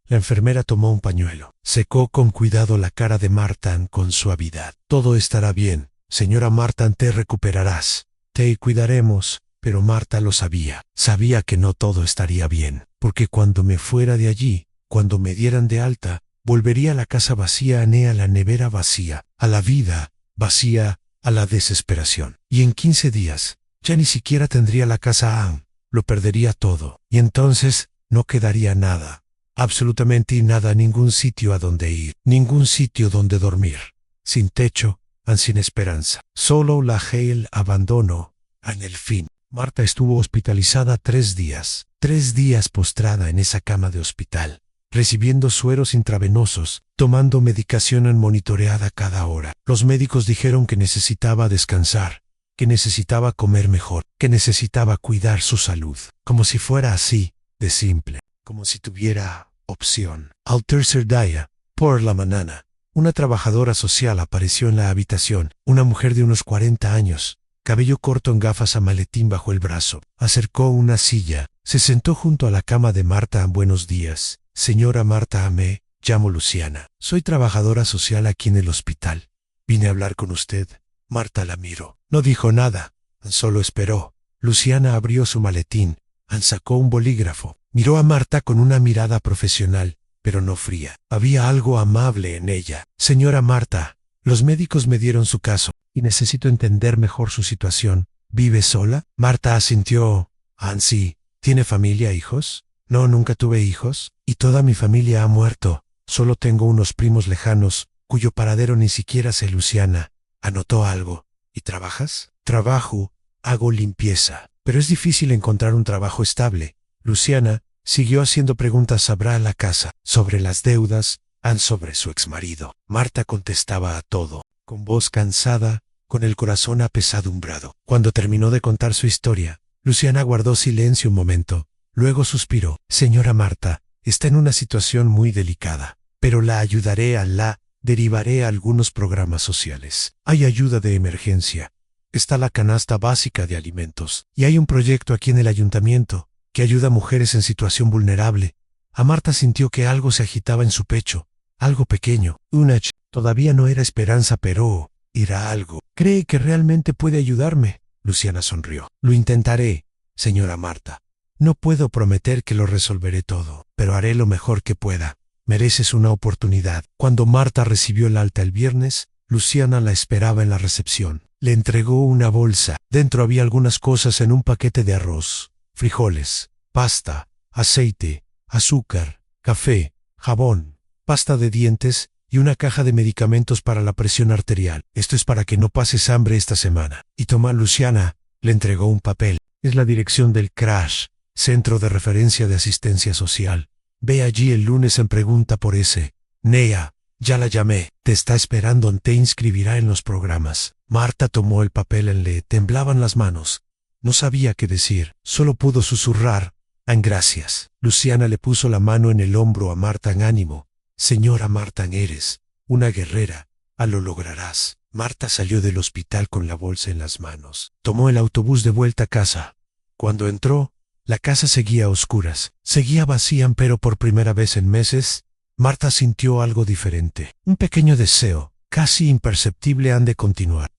La enfermera tomó un pañuelo, secó con cuidado la cara de Marta con suavidad. Todo estará bien, señora Marta, te recuperarás. Te cuidaremos. Pero Marta lo sabía. Sabía que no todo estaría bien, porque cuando me fuera de allí, cuando me dieran de alta, volvería a la casa vacía, a la nevera vacía, a la vida vacía, a la desesperación. Y en 15 días, ya ni siquiera tendría la casa, lo perdería todo. Y entonces, no quedaría nada, absolutamente nada, ningún sitio a donde ir, ningún sitio donde dormir. Sin techo, sin esperanza. Solo el abandono, en el fin. Marta estuvo hospitalizada 3 días. 3 días postrada en esa cama de hospital, recibiendo sueros intravenosos, tomando medicación monitoreada cada hora. Los médicos dijeron que necesitaba descansar, que necesitaba comer mejor, que necesitaba cuidar su salud. Como si fuera así, de simple, como si tuviera opción. Al tercer día, por la mañana, una trabajadora social apareció en la habitación, una mujer de unos 40 años, cabello corto, en gafas, a maletín bajo el brazo. Acercó una silla, se sentó junto a la cama de Marta. Buenos días, señora Marta, me llamo Luciana. Soy trabajadora social aquí en el hospital. Vine a hablar con usted. Marta la miró. No dijo nada, solo esperó. Luciana abrió su maletín, sacó un bolígrafo. Miró a Marta con una mirada profesional, pero no fría. Había algo amable en ella. Señora Marta, los médicos me dieron su caso, y necesito entender mejor su situación. ¿Vive sola? Marta asintió. Sí. ¿Tiene familia, hijos? No, nunca tuve hijos, y toda mi familia ha muerto. Solo tengo unos primos lejanos, cuyo paradero ni siquiera sé. Luciana anotó algo. ¿Y trabajas? Trabajo, hago limpieza, pero es difícil encontrar un trabajo estable. Luciana siguió haciendo preguntas sobre la casa, sobre las deudas, sobre su exmarido. Marta contestaba a todo, con voz cansada, con el corazón apesadumbrado. Cuando terminó de contar su historia, Luciana guardó silencio un momento, luego suspiró. Señora Marta, está en una situación muy delicada, pero la ayudaré, derivaré a algunos programas sociales. Hay ayuda de emergencia, está la canasta básica de alimentos, y hay un proyecto aquí en el ayuntamiento que ayuda a mujeres en situación vulnerable. A Marta sintió que algo se agitaba en su pecho, algo pequeño. Todavía no era esperanza, pero era algo. ¿Cree que realmente puede ayudarme? Luciana sonrió. Lo intentaré, señora Marta. No puedo prometer que lo resolveré todo, pero haré lo mejor que pueda. Mereces una oportunidad. Cuando Marta recibió el alta el viernes, Luciana la esperaba en la recepción. Le entregó una bolsa. Dentro había algunas cosas en un paquete de arroz, frijoles, pasta, aceite, azúcar, café, jabón, pasta de dientes y una caja de medicamentos para la presión arterial. Esto es para que no pases hambre esta semana. Y toma, Luciana le entregó un papel. Es la dirección del CRASH, Centro de Referencia de Asistencia Social. Ve allí el lunes en pregunta por ese. Nea, ya la llamé. Te está esperando, te inscribirá en los programas. Marta tomó el papel, le temblaban las manos. No sabía qué decir, solo pudo susurrar: gracias. Luciana le puso la mano en el hombro a Marta. Ánimo, señora Marta, eres una guerrera, lo lograrás. Marta salió del hospital con la bolsa en las manos. Tomó el autobús de vuelta a casa. Cuando entró, la casa seguía a oscuras, seguía vacía, pero por primera vez en meses, Marta sintió algo diferente. Un pequeño deseo, casi imperceptible, de continuar.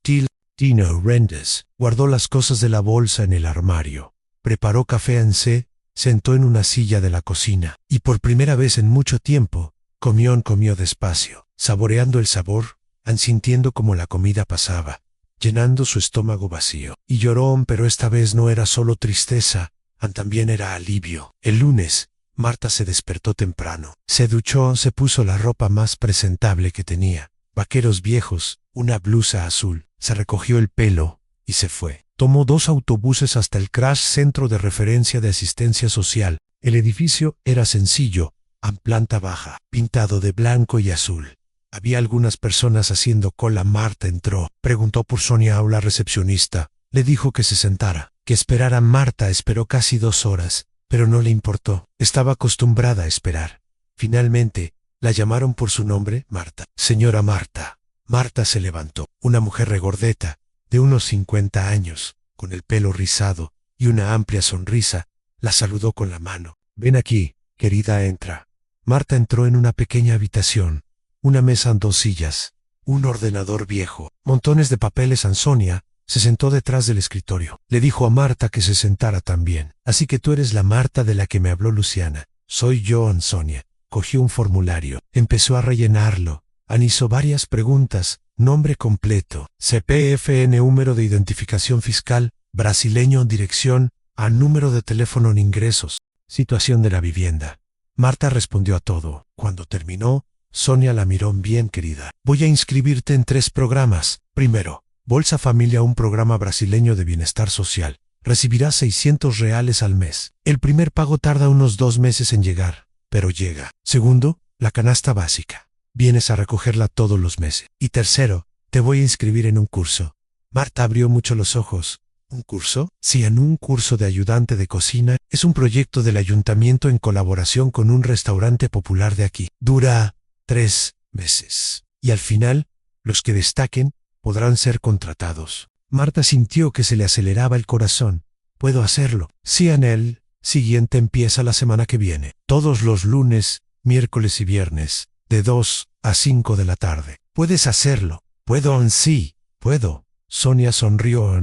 Tino Rendes guardó las cosas de la bolsa en el armario. Preparó café, se sentó en una silla de la cocina y por primera vez en mucho tiempo, comió despacio, saboreando el sabor, sintiendo como la comida pasaba, llenando su estómago vacío. Y lloró, pero esta vez no era solo tristeza, también era alivio. El lunes, Marta se despertó temprano. Se duchó, se puso la ropa más presentable que tenía, vaqueros viejos, una blusa azul, se recogió el pelo y se fue. Tomó 2 autobuses hasta el CRASH, Centro de Referencia de Asistencia Social. El edificio era sencillo, en planta baja, pintado de blanco y azul. Había algunas personas haciendo cola. Marta entró, preguntó por Sonia o la recepcionista. Le dijo que se sentara, que esperara. Marta esperó casi 2 horas, pero no le importó. Estaba acostumbrada a esperar. Finalmente, la llamaron por su nombre: Marta. Señora Marta. Marta se levantó. Una mujer regordeta, de unos 50 años, con el pelo rizado y una amplia sonrisa, la saludó con la mano. Ven aquí, querida, entra. Marta entró en una pequeña habitación. Una mesa, 2 sillas, un ordenador viejo, montones de papeles. Sonia se sentó detrás del escritorio. Le dijo a Marta que se sentara también. Así que tú eres la Marta de la que me habló Luciana. Soy yo, Sonia. Cogió un formulario, empezó a rellenarlo. Hizo varias preguntas: nombre completo, CPF, número de identificación fiscal, brasileño, dirección, número de teléfono, ingresos, situación de la vivienda. Marta respondió a todo. Cuando terminó, Sonia la miró. Bien, querida, voy a inscribirte en 3 programas. Primero, Bolsa Familia, un programa brasileño de bienestar social. Recibirás R$600 al mes. El primer pago tarda unos 2 meses en llegar, pero llega. Segundo, la canasta básica. Vienes a recogerla todos los meses. Y tercero, te voy a inscribir en un curso. Marta abrió mucho los ojos. ¿Un curso? Sí, en un curso de ayudante de cocina. Es un proyecto del ayuntamiento en colaboración con un restaurante popular de aquí. Dura 3 meses. Y al final, los que destaquen podrán ser contratados. Marta sintió que se le aceleraba el corazón. ¿Puedo hacerlo? Sí, el siguiente empieza la semana que viene. Todos los lunes, miércoles y viernes, de 2 a 5 de la tarde. ¿Puedes hacerlo? Puedo, sí, puedo. Sonia sonrió.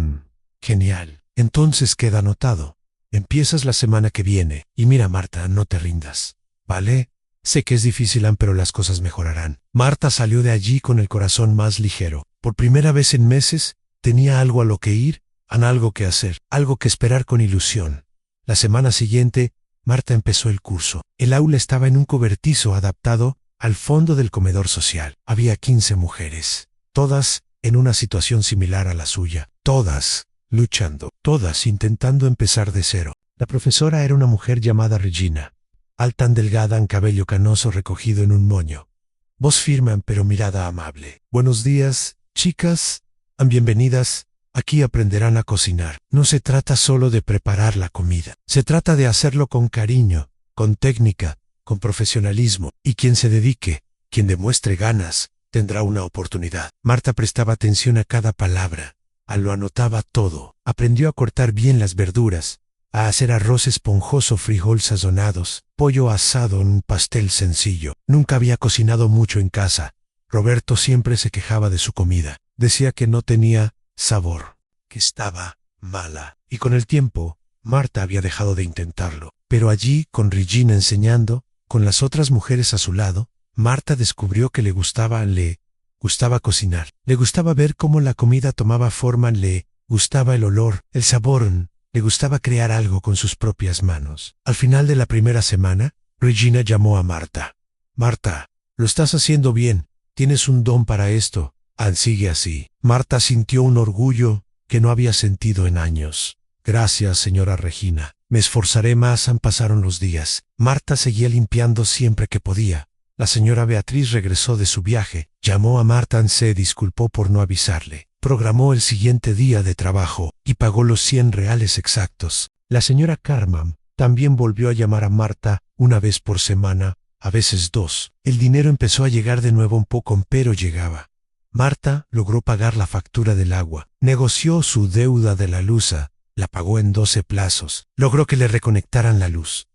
Genial. Entonces queda anotado. Empiezas la semana que viene. Y mira, Marta, no te rindas, ¿vale? Sé que es difícil, pero las cosas mejorarán. Marta salió de allí con el corazón más ligero. Por primera vez en meses, tenía algo a lo que ir, algo que hacer, algo que esperar con ilusión. La semana siguiente, Marta empezó el curso. El aula estaba en un cobertizo adaptado al fondo del comedor social. Había 15 mujeres, todas en una situación similar a la suya, todas luchando, todas intentando empezar de cero. La profesora era una mujer llamada Regina, alta, delgada, cabello canoso recogido en un moño, voz firme pero mirada amable. Buenos días, chicas, bienvenidas. Aquí aprenderán a cocinar. No se trata solo de preparar la comida, se trata de hacerlo con cariño, con técnica, con profesionalismo, y quien se dedique, quien demuestre ganas, tendrá una oportunidad. Marta prestaba atención a cada palabra, lo anotaba todo. Aprendió a cortar bien las verduras, a hacer arroz esponjoso, frijol sazonados, pollo asado, un pastel sencillo. Nunca había cocinado mucho en casa. Roberto siempre se quejaba de su comida. Decía que no tenía sabor, que estaba mala. Y con el tiempo, Marta había dejado de intentarlo. Pero allí, con Regina enseñando, con las otras mujeres a su lado, Marta descubrió que le gustaba cocinar. Le gustaba ver cómo la comida tomaba forma, le gustaba el olor, el sabor, le gustaba crear algo con sus propias manos. Al final de la primera semana, Regina llamó a Marta. Marta, lo estás haciendo bien, tienes un don para esto, sigue así. Marta sintió un orgullo que no había sentido en años. Gracias, señora Regina. Me esforzaré más. Pasaron los días. Marta seguía limpiando siempre que podía. La señora Beatriz regresó de su viaje. Llamó a Marta, se disculpó por no avisarle. Programó el siguiente día de trabajo y pagó los 100 reales exactos. La señora Carman también volvió a llamar a Marta una vez por semana, a veces 2. El dinero empezó a llegar de nuevo un poco, pero llegaba. Marta logró pagar la factura del agua. Negoció su deuda de la luz. La pagó en 12 plazos. Logró que le reconectaran la luz.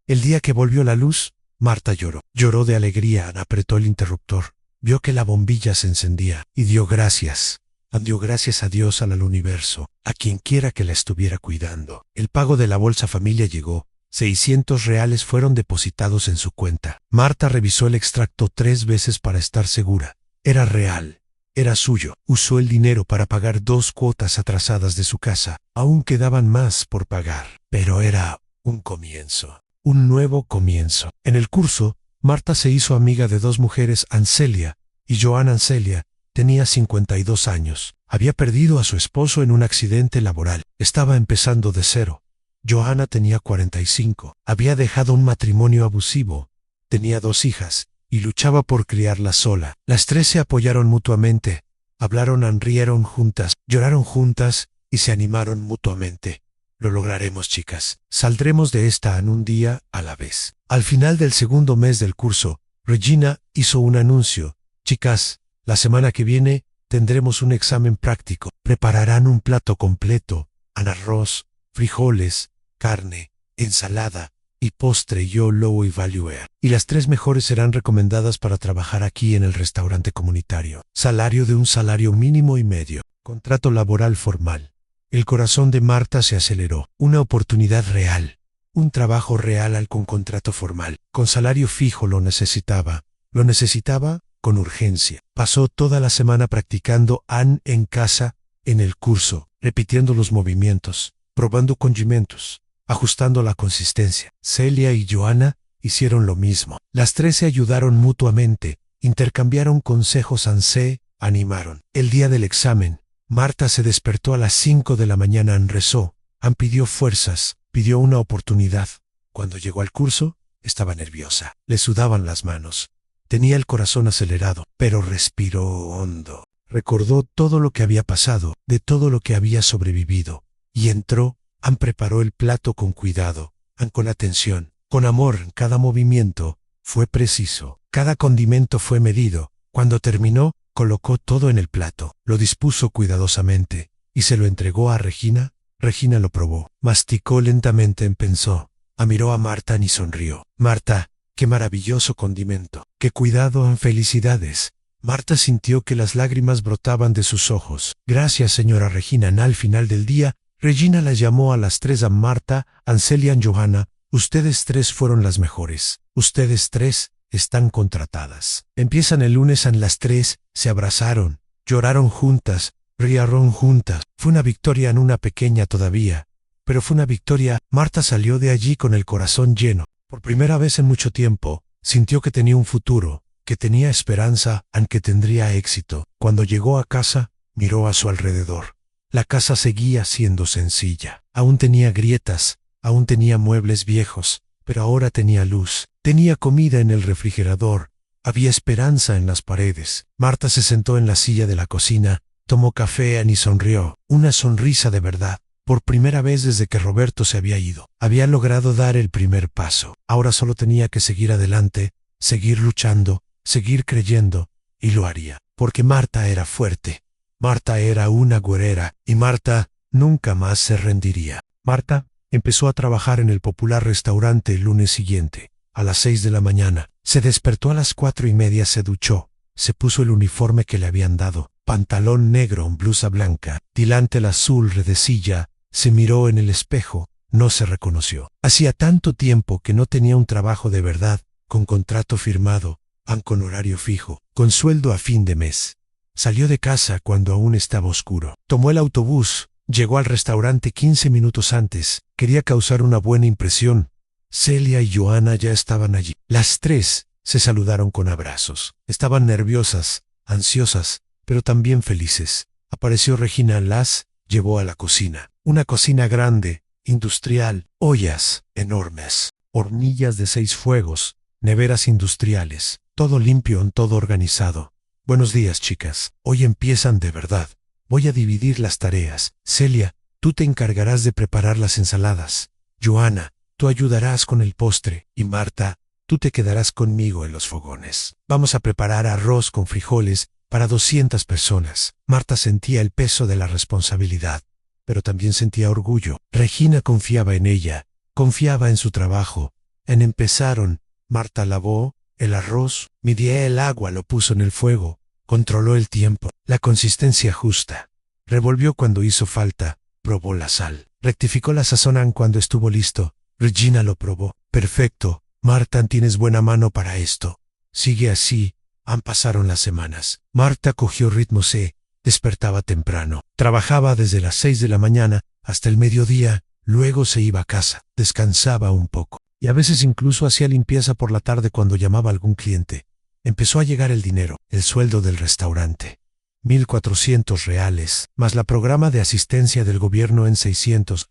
El día que volvió la luz, Marta lloró. Lloró de alegría. Apretó el interruptor. Vio que la bombilla se encendía y dio gracias. Dio gracias a Dios, al universo, a quien quiera que la estuviera cuidando. El pago de la Bolsa Familia llegó. 600 reales fueron depositados en su cuenta. Marta revisó el extracto 3 veces para estar segura. Era real. Era suyo. Usó el dinero para pagar 2 cuotas atrasadas de su casa. Aún quedaban más por pagar. Pero era un comienzo. Un nuevo comienzo. En el curso, Marta se hizo amiga de 2 mujeres, Ancelia y Joana. Ancelia tenía 52 años. Había perdido a su esposo en un accidente laboral. Estaba empezando de cero. Joana tenía 45. Había dejado un matrimonio abusivo. Tenía 2 hijas. Y luchaba por criarla sola. Las 3 se apoyaron mutuamente, hablaron, rieron juntas, lloraron juntas y se animaron mutuamente. Lo lograremos, chicas. Saldremos de esta en un día a la vez. Al final del segundo mes del curso, Regina hizo un anuncio. Chicas, la semana que viene tendremos un examen práctico. Prepararán un plato completo, arroz, frijoles, carne, ensalada y postre. Yo lo evalué. Y las 3 mejores serán recomendadas para trabajar aquí en el restaurante comunitario. Salario de un salario mínimo y medio. Contrato laboral formal. El corazón de Marta se aceleró. Una oportunidad real. Un trabajo real con contrato formal. Con salario fijo. Lo necesitaba. Lo necesitaba con urgencia. Pasó toda la semana practicando en casa, en el curso, repitiendo los movimientos, probando condimentos, ajustando la consistencia. Celia y Joana hicieron lo mismo. Las 3 se ayudaron mutuamente, intercambiaron consejos, se animaron. El día del examen, Marta se despertó a las 5 de la mañana, rezó, pidió fuerzas, pidió una oportunidad. Cuando llegó al curso, estaba nerviosa. Le sudaban las manos. Tenía el corazón acelerado, pero respiró hondo. Recordó todo lo que había pasado, de todo lo que había sobrevivido, y entró. Preparó el plato con cuidado, con atención, con amor. Cada movimiento fue preciso, cada condimento fue medido. Cuando terminó, colocó todo en el plato, lo dispuso cuidadosamente y se lo entregó a Regina. Regina lo probó, masticó lentamente, pensó, miró a Marta y sonrió. Marta, qué maravilloso condimento, qué cuidado, felicidades. Marta sintió que las lágrimas brotaban de sus ojos. Gracias, señora Regina. Al final del día, Regina la llamó a las 3 a Marta, Ancelia y Joana. Ustedes 3 fueron las mejores. Ustedes 3 están contratadas. Empiezan el lunes. Las 3 se abrazaron, lloraron juntas, rieron juntas. Fue una victoria, una pequeña todavía, pero fue una victoria. Marta salió de allí con el corazón lleno. Por primera vez en mucho tiempo, sintió que tenía un futuro, que tenía esperanza, que tendría éxito. Cuando llegó a casa, miró a su alrededor. La casa seguía siendo sencilla. Aún tenía grietas, aún tenía muebles viejos, pero ahora tenía luz. Tenía comida en el refrigerador. Había esperanza en las paredes. Marta se sentó en la silla de la cocina, tomó café y sonrió. Una sonrisa de verdad. Por primera vez desde que Roberto se había ido. Había logrado dar el primer paso. Ahora solo tenía que seguir adelante, seguir luchando, seguir creyendo, y lo haría. Porque Marta era fuerte. Marta era una guerrera, y Marta nunca más se rendiría. Marta empezó a trabajar en el popular restaurante el lunes siguiente, a las 6 de la mañana. Se despertó a las 4:30, se duchó, se puso el uniforme que le habían dado, pantalón negro, blusa blanca, delantal azul, redecilla, se miró en el espejo, no se reconoció. Hacía tanto tiempo que no tenía un trabajo de verdad, con contrato firmado, con horario fijo, con sueldo a fin de mes. Salió de casa cuando aún estaba oscuro. Tomó el autobús, llegó al restaurante 15 minutos antes. Quería causar una buena impresión. Celia y Johanna ya estaban allí. Las tres se saludaron con abrazos. Estaban nerviosas, ansiosas, pero también felices. Apareció Regina, las llevó a la cocina. Una cocina grande, industrial, ollas enormes, hornillas de 6 fuegos, neveras industriales, todo limpio, todo organizado. Buenos días, chicas. Hoy empiezan de verdad. Voy a dividir las tareas. Celia, tú te encargarás de preparar las ensaladas. Johanna, tú ayudarás con el postre. Y Marta, tú te quedarás conmigo en los fogones. Vamos a preparar arroz con frijoles para 200 personas. Marta sentía el peso de la responsabilidad, pero también sentía orgullo. Regina confiaba en ella, confiaba en su trabajo. Empezaron. Marta lavó el arroz, midió el agua, lo puso en el fuego, controló el tiempo, la consistencia justa. Revolvió cuando hizo falta, probó la sal. Rectificó la sazón cuando estuvo listo. Regina lo probó. Perfecto. Marta, tienes buena mano para esto. Sigue así. Pasaron las semanas. Marta cogió ritmo, se despertaba temprano. Trabajaba desde las 6 de la mañana hasta el mediodía, luego se iba a casa, descansaba un poco. Y a veces incluso hacía limpieza por la tarde cuando llamaba a algún cliente. Empezó a llegar el dinero, el sueldo del restaurante. 1.400 reales, más la programa de asistencia del gobierno en 600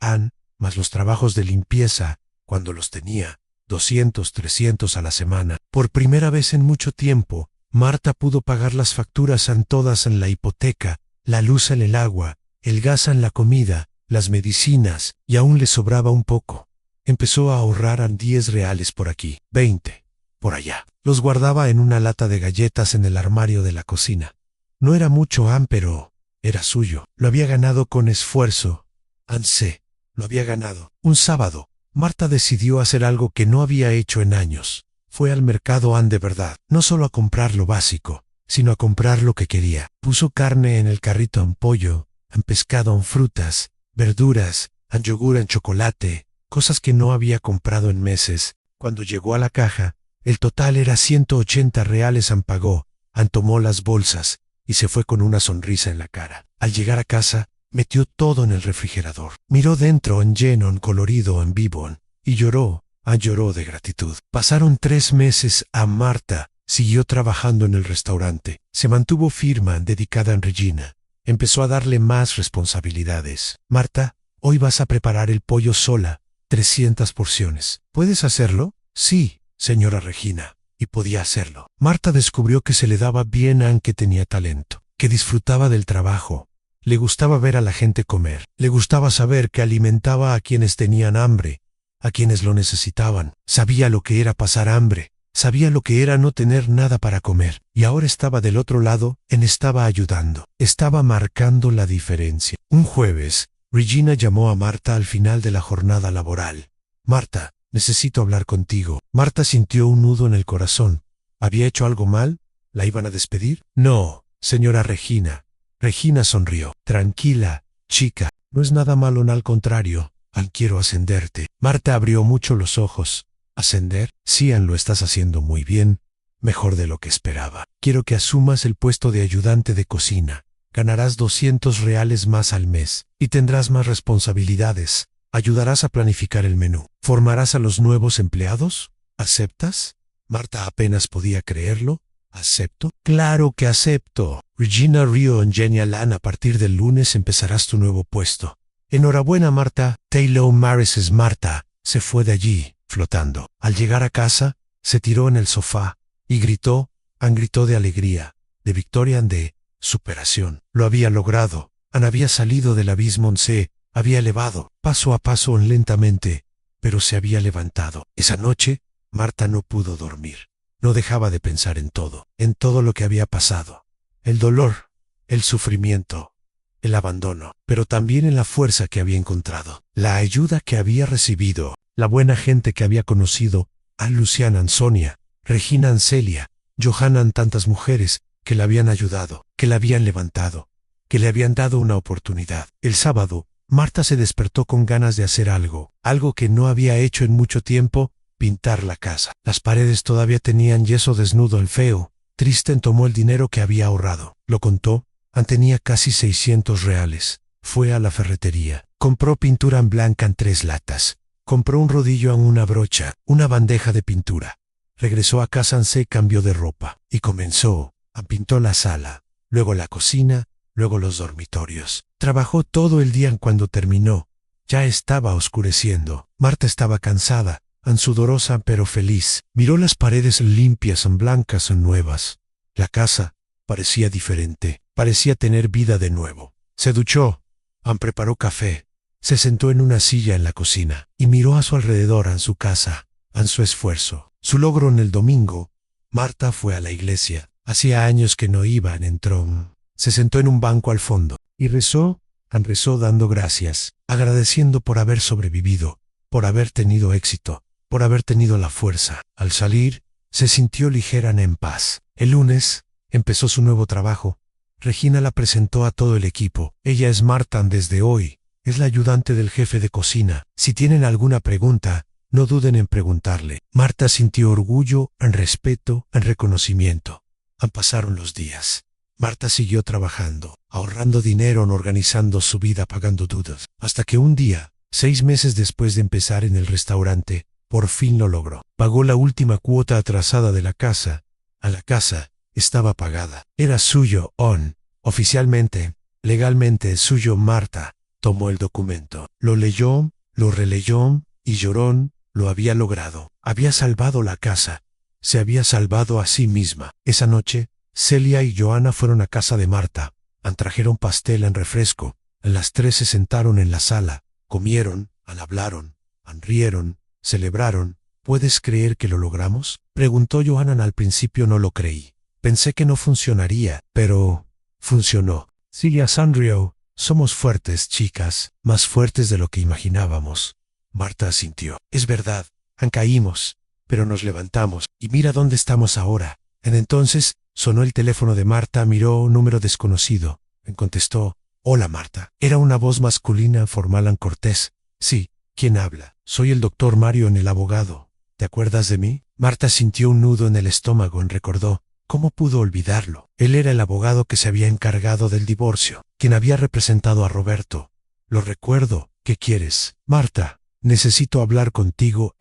más los trabajos de limpieza, cuando los tenía, 200, 300 a la semana. Por primera vez en mucho tiempo, Marta pudo pagar las facturas todas en la hipoteca, la luz en el agua, el gas en la comida, las medicinas, y aún le sobraba un poco. Empezó a ahorrar 10 reales por aquí, 20 por allá. Los guardaba en una lata de galletas en el armario de la cocina. No era mucho, pero era suyo. Lo había ganado con esfuerzo. Lo había ganado. Un sábado, Marta decidió hacer algo que no había hecho en años. Fue al mercado de verdad, no solo a comprar lo básico, sino a comprar lo que quería. Puso carne en el carrito, pollo, pescado, frutas, verduras, yogur, chocolate, cosas que no había comprado en meses. Cuando llegó a la caja, el total era 180 reales. Pagó, tomó las bolsas y se fue con una sonrisa en la cara. Al llegar a casa, metió todo en el refrigerador. Miró dentro, lleno, colorido, vivo, y lloró de gratitud. Pasaron 3 meses. Marta siguió trabajando en el restaurante. Se mantuvo firme, dedicada en Regina. Empezó a darle más responsabilidades. Marta, hoy vas a preparar el pollo sola, 300 porciones. ¿Puedes hacerlo? Sí, señora Regina. Y podía hacerlo. Marta descubrió que se le daba bien, que tenía talento, que disfrutaba del trabajo. Le gustaba ver a la gente comer. Le gustaba saber que alimentaba a quienes tenían hambre, a quienes lo necesitaban. Sabía lo que era pasar hambre. Sabía lo que era no tener nada para comer. Y ahora estaba del otro lado, estaba ayudando. Estaba marcando la diferencia. Un jueves, Regina llamó a Marta al final de la jornada laboral. Marta, necesito hablar contigo. Marta sintió un nudo en el corazón. ¿Había hecho algo mal? ¿La iban a despedir? No, señora Regina. Regina sonrió. Tranquila, chica. No es nada malo, al contrario. Quiero ascenderte. Marta abrió mucho los ojos. ¿Ascender? Sí, lo estás haciendo muy bien. Mejor de lo que esperaba. Quiero que asumas el puesto de ayudante de cocina. Ganarás 200 reales más al mes. Y tendrás más responsabilidades. Ayudarás a planificar el menú. ¿Formarás a los nuevos empleados? ¿Aceptas? Marta apenas podía creerlo. ¿Acepto? Claro que acepto. Regina rió, genial. A partir del lunes empezarás tu nuevo puesto. Enhorabuena, Marta. Taylor Maris. Marta se fue de allí, flotando. Al llegar a casa, se tiró en el sofá y gritó de alegría, de victoria, de superación. Lo había logrado. Había salido del abismo, se había elevado, paso a paso, lentamente, pero se había levantado. Esa noche, Marta no pudo dormir. No dejaba de pensar en todo lo que había pasado. El dolor, el sufrimiento, el abandono, pero también en la fuerza que había encontrado, la ayuda que había recibido, la buena gente que había conocido, Luciana, Sonia, Regina, Celia, Johanna, tantas mujeres que la habían ayudado, que la habían levantado, que le habían dado una oportunidad. El sábado, Marta se despertó con ganas de hacer algo que no había hecho en mucho tiempo: pintar la casa. Las paredes todavía tenían yeso desnudo. El feo, triste, tomó el dinero que había ahorrado. Lo contó. Tenía casi 600 reales. Fue a la ferretería. Compró pintura en blanca en 3 latas. Compró un rodillo en una brocha, una bandeja de pintura. Regresó a casa, se cambió de ropa y comenzó. Pintó la sala, luego la cocina, luego los dormitorios. Trabajó todo el día. Cuando terminó, ya estaba oscureciendo. Marta estaba cansada, sudorosa pero feliz. Miró las paredes limpias, blancas, nuevas. La casa parecía diferente, parecía tener vida de nuevo. Se duchó, preparó café, se sentó en una silla en la cocina y miró a su alrededor, en su casa, en su esfuerzo, su logro. En el domingo, Marta fue a la iglesia. Hacía años que no iba. Entró, se sentó en un banco al fondo y rezó dando gracias, agradeciendo por haber sobrevivido, por haber tenido éxito, por haber tenido la fuerza. Al salir, se sintió ligera, en paz. El lunes, empezó su nuevo trabajo. Regina la presentó a todo el equipo. Ella es Marta. Desde hoy, es la ayudante del jefe de cocina. Si tienen alguna pregunta, no duden en preguntarle. Marta sintió orgullo, respeto, reconocimiento. Pasaron los días. Marta siguió trabajando, ahorrando dinero, organizando su vida, pagando deudas. Hasta que un día, 6 meses después de empezar en el restaurante, por fin lo logró. Pagó la última cuota atrasada de la casa. La casa estaba pagada. Era suyo, oficialmente, legalmente suyo. Marta tomó el documento, lo leyó, lo releyó y lloró. Lo había logrado. Había salvado la casa. Se había salvado a sí misma. Esa noche, Celia y Joana fueron a casa de Marta. Trajeron pastel en refresco. Las 3 se sentaron en la sala. Comieron, hablaron, rieron, celebraron. ¿Puedes creer que lo logramos?, preguntó Joana. Al principio no lo creí. Pensé que no funcionaría, pero funcionó. Celia sonrió. Somos fuertes, chicas, más fuertes de lo que imaginábamos. Marta asintió. Es verdad, caímos, pero nos levantamos, y mira dónde estamos ahora. Entonces, sonó el teléfono de Marta. Miró un número desconocido. Contestó. Hola, Marta. Era una voz masculina, formal, cortés. Sí, ¿quién habla? Soy el doctor Mario, el abogado. ¿Te acuerdas de mí? Marta sintió un nudo en el estómago. Recordó. ¿Cómo pudo olvidarlo? Él era el abogado que se había encargado del divorcio, quien había representado a Roberto. Lo recuerdo. ¿Qué quieres? Marta, necesito hablar contigo.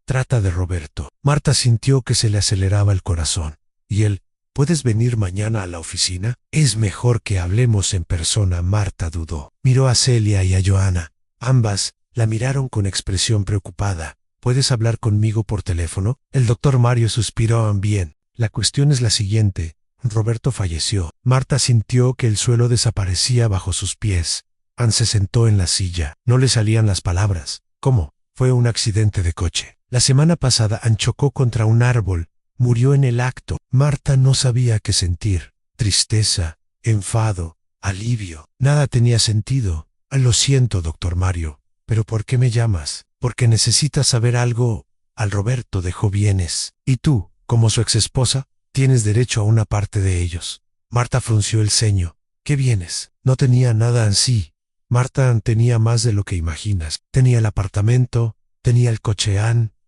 Trata de Roberto. Marta sintió que se le aceleraba el corazón. ¿Y él? ¿Puedes venir mañana a la oficina? Es mejor que hablemos en persona. Marta dudó. Miró a Celia y a Joana. Ambas la miraron con expresión preocupada. ¿Puedes hablar conmigo por teléfono? El doctor Mario suspiró. Bien. La cuestión es la siguiente. Roberto falleció. Marta sintió que el suelo desaparecía bajo sus pies. Se sentó en la silla. No le salían las palabras. ¿Cómo? Fue un accidente de coche. La semana pasada chocó contra un árbol. Murió en el acto. Marta no sabía qué sentir. Tristeza, enfado, alivio. Nada tenía sentido. Lo siento, doctor Mario, pero ¿por qué me llamas? Porque necesitas saber algo. Al Roberto dejó bienes. Y tú, como su exesposa, tienes derecho a una parte de ellos. Marta frunció el ceño. ¿Qué bienes? No tenía nada en sí. Marta tenía más de lo que imaginas. Tenía el apartamento, tenía el coche,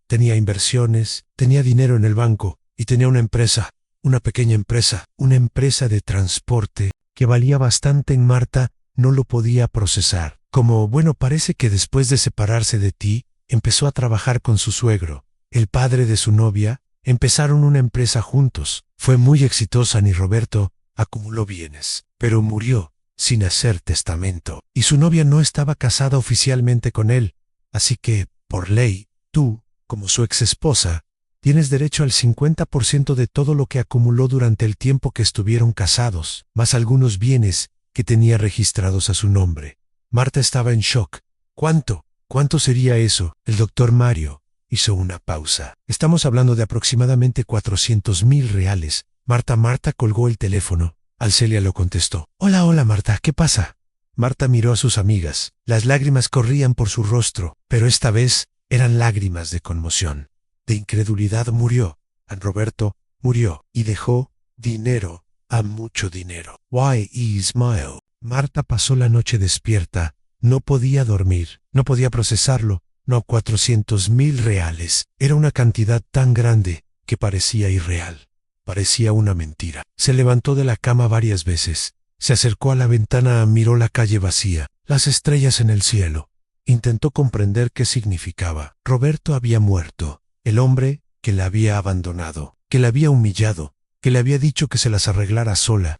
tenía inversiones, tenía dinero en el banco y tenía una empresa, una pequeña empresa, una empresa de transporte que valía bastante. Marta no lo podía procesar. Bueno, parece que después de separarse de ti, empezó a trabajar con su suegro, el padre de su novia. Empezaron una empresa juntos. Fue muy exitosa. Ni Roberto acumuló bienes, pero murió sin hacer testamento, y su novia no estaba casada oficialmente con él. Así que, por ley, tú, como su exesposa, tienes derecho al 50% de todo lo que acumuló durante el tiempo que estuvieron casados, más algunos bienes que tenía registrados a su nombre. Marta estaba en shock. ¿Cuánto? ¿Cuánto sería eso? El doctor Mario hizo una pausa. Estamos hablando de aproximadamente 400,000 reales. Marta colgó el teléfono. Celia lo contestó. Hola Marta, ¿qué pasa? Marta miró a sus amigas. Las lágrimas corrían por su rostro, pero esta vez eran lágrimas de conmoción, de incredulidad. Murió. Roberto murió y dejó dinero, mucho dinero. Why he smile. Marta pasó la noche despierta, No podía dormir, no podía procesarlo. No, 400.000 reales. Era una cantidad tan grande que parecía irreal. Parecía una mentira. Se levantó de la cama varias veces. Se acercó a la ventana, miró la calle vacía, las estrellas en el cielo. Intentó comprender qué significaba. Roberto había muerto. El hombre que la había abandonado, que la había humillado, que le había dicho que se las arreglara sola,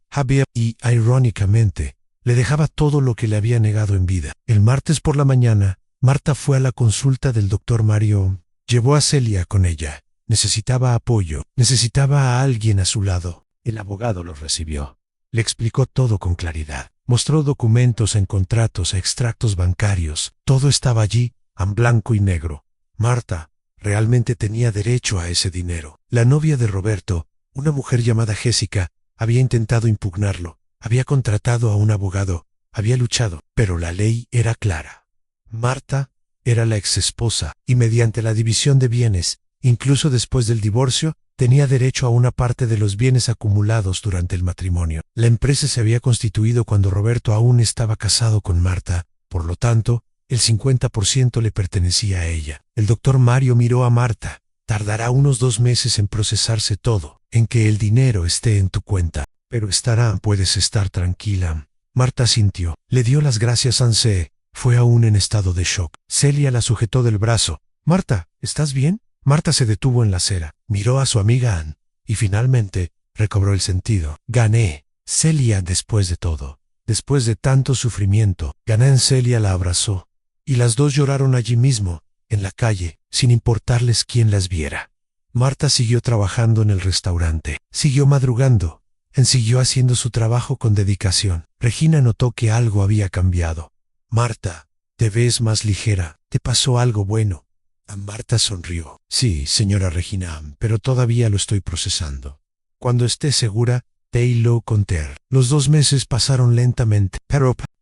y, irónicamente, le dejaba todo lo que le había negado en vida. El martes por la mañana, Marta fue a la consulta del doctor Mario. Llevó a Celia con ella. Necesitaba apoyo, necesitaba a alguien a su lado. El abogado lo recibió. Le explicó todo con claridad. Mostró documentos en contratos, extractos bancarios. Todo estaba allí, en blanco y negro. Marta realmente tenía derecho a ese dinero. La novia de Roberto, una mujer llamada Jessica, había intentado impugnarlo. Había contratado a un abogado. Había luchado, pero la ley era clara. Marta era la exesposa y mediante la división de bienes, incluso después del divorcio, tenía derecho a una parte de los bienes acumulados durante el matrimonio. La empresa se había constituido cuando Roberto aún estaba casado con Marta, por lo tanto, el 50% le pertenecía a ella. El doctor Mario miró a Marta. Tardará unos 2 meses en procesarse todo, en que el dinero esté en tu cuenta, pero puedes estar tranquila. Marta sintió, le dio las gracias a Anse. Fue aún en estado de shock. Celia la sujetó del brazo. Marta, ¿estás bien? Marta se detuvo en la acera, miró a su amiga Anne, y finalmente recobró el sentido. Gané. Celia, después de todo, después de tanto sufrimiento, gané. Celia la abrazó, y las dos lloraron allí mismo, en la calle, sin importarles quién las viera. Marta siguió trabajando en el restaurante, siguió madrugando, siguió haciendo su trabajo con dedicación. Regina notó que algo había cambiado. Marta, te ves más ligera, ¿te pasó algo bueno? Marta sonrió. Sí, señora Regina, pero todavía lo estoy procesando. Cuando esté segura, te lo contaré. Los 2 meses pasaron lentamente,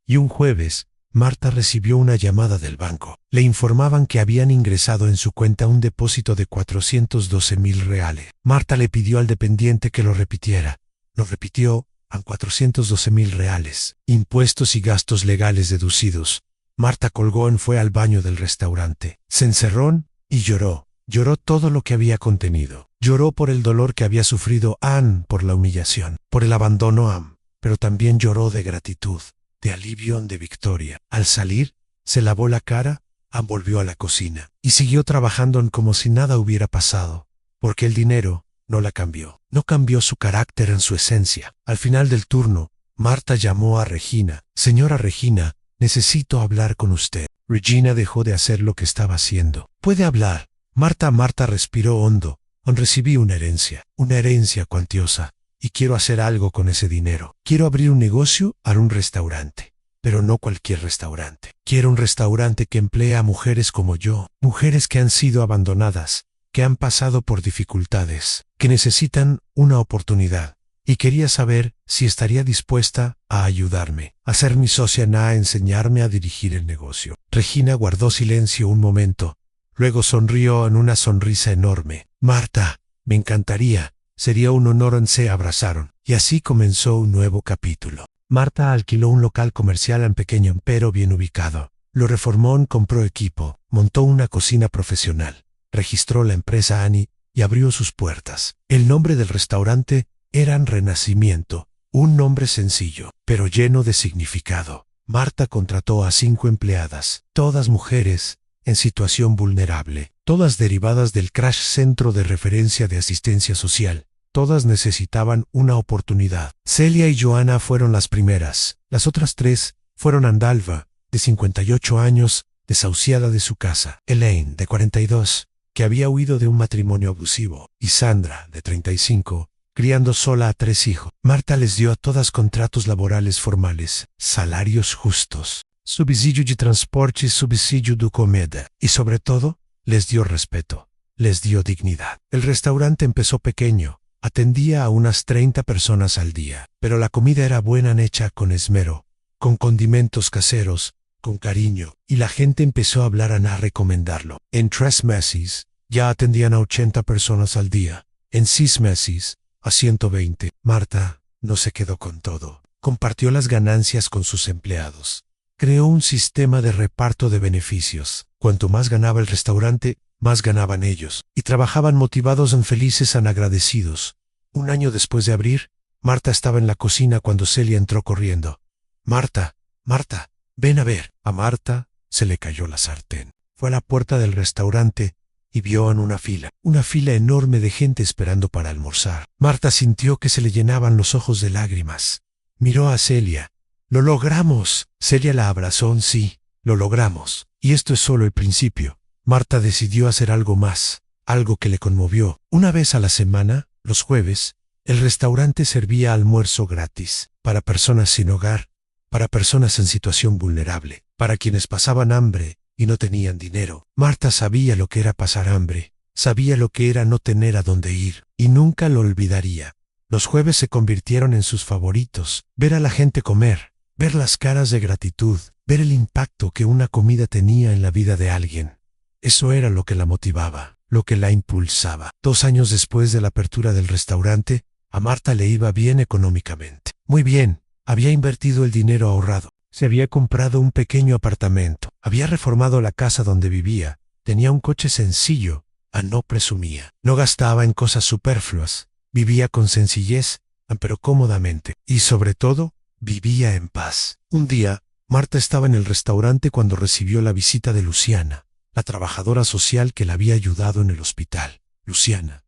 y un jueves, Marta recibió una llamada del banco. Le informaban que habían ingresado en su cuenta un depósito de 412.000 reales. Marta le pidió al dependiente que lo repitiera. Lo repitió, a 412.000 reales, impuestos y gastos legales deducidos. Marta colgó y fue al baño del restaurante. Se encerró y lloró. Lloró todo lo que había contenido. Lloró por el dolor que había sufrido Anne, por la humillación, por el abandono pero también lloró de gratitud, de alivio, de victoria. Al salir, se lavó la cara, volvió a la cocina y siguió trabajando como si nada hubiera pasado, porque el dinero no la cambió. No cambió su carácter en su esencia. Al final del turno, Marta llamó a Regina. Señora Regina, necesito hablar con usted. Regina dejó de hacer lo que estaba haciendo. ¿Puede hablar? Marta respiró hondo. Recibí una herencia cuantiosa, y quiero hacer algo con ese dinero. Quiero abrir un negocio, un restaurante. Pero no cualquier restaurante. Quiero un restaurante que emplee a mujeres como yo, mujeres que han sido abandonadas, que han pasado por dificultades, que necesitan una oportunidad. Y quería saber si estaría dispuesta a ayudarme, a ser mi socia, a enseñarme a dirigir el negocio. Regina guardó silencio un momento, luego sonrió en una sonrisa enorme. Marta, me encantaría, sería un honor. Se abrazaron, y así comenzó un nuevo capítulo. Marta alquiló un local comercial pequeño pero bien ubicado. Lo reformó, compró equipo, montó una cocina profesional, registró la empresa Annie y abrió sus puertas. El nombre del restaurante era Renacimiento, un nombre sencillo, pero lleno de significado. Marta contrató a 5 empleadas, todas mujeres, en situación vulnerable, todas derivadas del Crash Centro de Referencia de Asistencia Social. Todas necesitaban una oportunidad. Celia y Joana fueron las primeras. Las otras 3 fueron Andalva, de 58 años, desahuciada de su casa; Elaine, de 42, que había huido de un matrimonio abusivo; y Sandra, de 35, criando sola a 3 hijos. Marta les dio a todas contratos laborales formales, salarios justos, subsidio de transporte y subsidio de comida. Y sobre todo, les dio respeto, les dio dignidad. El restaurante empezó pequeño, atendía a unas 30 personas al día, pero la comida era buena, hecha con esmero, con condimentos caseros, con cariño, y la gente empezó a hablar, a recomendarlo. En 3 meses, ya atendían a 80 personas al día. En 6 meses, a 120. Marta no se quedó con todo. Compartió las ganancias con sus empleados. Creó un sistema de reparto de beneficios. Cuanto más ganaba el restaurante, más ganaban ellos, y trabajaban motivados en felices y agradecidos. Un año después de abrir, Marta estaba en la cocina cuando Celia entró corriendo. Marta, Marta, ven a ver. A Marta se le cayó la sartén. Fue a la puerta del restaurante y vio en una fila enorme de gente esperando para almorzar. Marta sintió que se le llenaban los ojos de lágrimas. Miró a Celia. ¡Lo logramos! Celia la abrazó. Sí, lo logramos. Y esto es solo el principio. Marta decidió hacer algo más, algo que le conmovió. Una vez a la semana, los jueves, el restaurante servía almuerzo gratis para personas sin hogar, para personas en situación vulnerable, para quienes pasaban hambre y no tenían dinero. Marta sabía lo que era pasar hambre, sabía lo que era no tener a dónde ir, y nunca lo olvidaría. Los jueves se convirtieron en sus favoritos. Ver a la gente comer, ver las caras de gratitud, ver el impacto que una comida tenía en la vida de alguien. Eso era lo que la motivaba, lo que la impulsaba. 2 años después de la apertura del restaurante, a Marta le iba bien económicamente. Muy bien, había invertido el dinero ahorrado. Se había comprado un pequeño apartamento, había reformado la casa donde vivía, tenía un coche sencillo, no presumía, no gastaba en cosas superfluas, vivía con sencillez, pero cómodamente, y sobre todo, vivía en paz. Un día, Marta estaba en el restaurante cuando recibió la visita de Luciana, la trabajadora social que la había ayudado en el hospital. Luciana.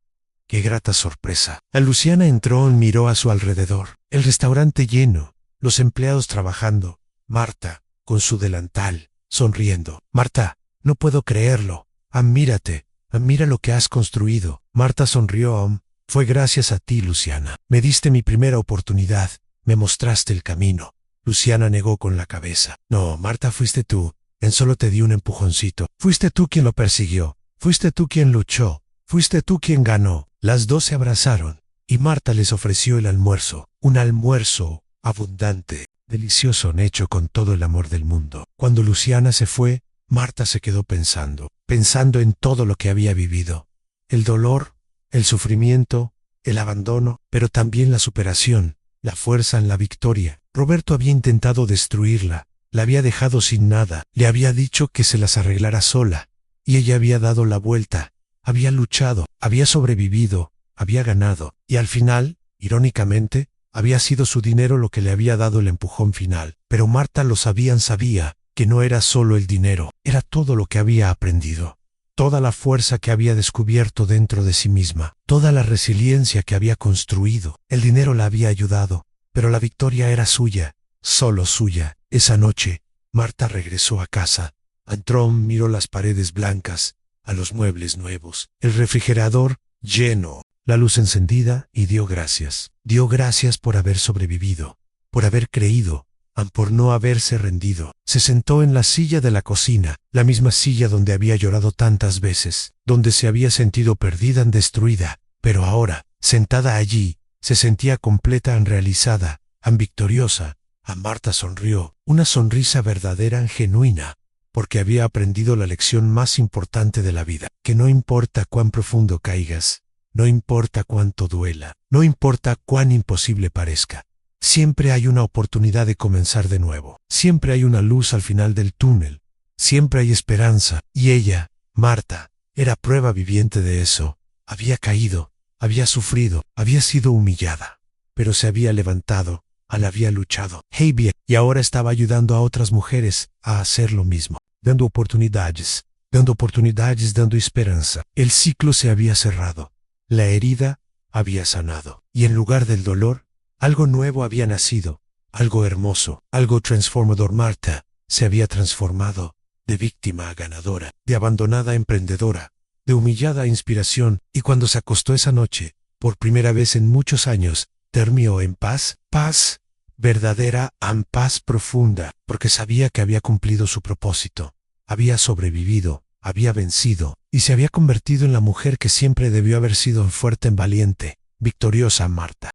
¡Qué grata sorpresa! Luciana entró y miró a su alrededor, el restaurante lleno, los empleados trabajando, Marta, con su delantal, sonriendo. Marta, no puedo creerlo. Mírate, mira lo que has construido. Marta sonrió. Fue gracias a ti, Luciana. Me diste mi primera oportunidad, me mostraste el camino. Luciana negó con la cabeza. No, Marta, fuiste tú. Solo te di un empujoncito. Fuiste tú quien lo persiguió. Fuiste tú quien luchó. Fuiste tú quien ganó. Las dos se abrazaron, y Marta les ofreció el almuerzo. Un almuerzo abundante, delicioso, hecho con todo el amor del mundo. Cuando Luciana se fue, Marta se quedó pensando en todo lo que había vivido. El dolor, el sufrimiento, el abandono, pero también la superación, la fuerza en la victoria. Roberto había intentado destruirla, la había dejado sin nada, le había dicho que se las arreglara sola, y ella había dado la vuelta, había luchado, había sobrevivido, había ganado, y al final, irónicamente, había sido su dinero lo que le había dado el empujón final. Pero Marta sabía que no era solo el dinero, era todo lo que había aprendido, toda la fuerza que había descubierto dentro de sí misma, toda la resiliencia que había construido. El dinero la había ayudado, pero la victoria era suya, solo suya. Esa noche, Marta regresó a casa. Entró, miró las paredes blancas, a los muebles nuevos, el refrigerador lleno, la luz encendida, y dio gracias. Dio gracias por haber sobrevivido, por haber creído, por no haberse rendido. Se sentó en la silla de la cocina, la misma silla donde había llorado tantas veces, donde se había sentido perdida, destruida, pero ahora, sentada allí, se sentía completa, realizada, victoriosa. Marta sonrió, una sonrisa verdadera, genuina, porque había aprendido la lección más importante de la vida, que no importa cuán profundo caigas, no importa cuánto duela, no importa cuán imposible parezca, siempre hay una oportunidad de comenzar de nuevo, siempre hay una luz al final del túnel, siempre hay esperanza, y ella, Marta, era prueba viviente de eso. Había caído, había sufrido, había sido humillada, pero se había levantado, había luchado. Y ahora estaba ayudando a otras mujeres a hacer lo mismo, dando oportunidades, dando esperanza. El ciclo se había cerrado, la herida había sanado, y en lugar del dolor, algo nuevo había nacido, algo hermoso, algo transformador. Marta se había transformado de víctima a ganadora, de abandonada a emprendedora, de humillada a inspiración, y cuando se acostó esa noche, por primera vez en muchos años, durmió en paz, paz verdadera, paz profunda, porque sabía que había cumplido su propósito, había sobrevivido, había vencido, y se había convertido en la mujer que siempre debió haber sido fuerte, valiente, victoriosa. Marta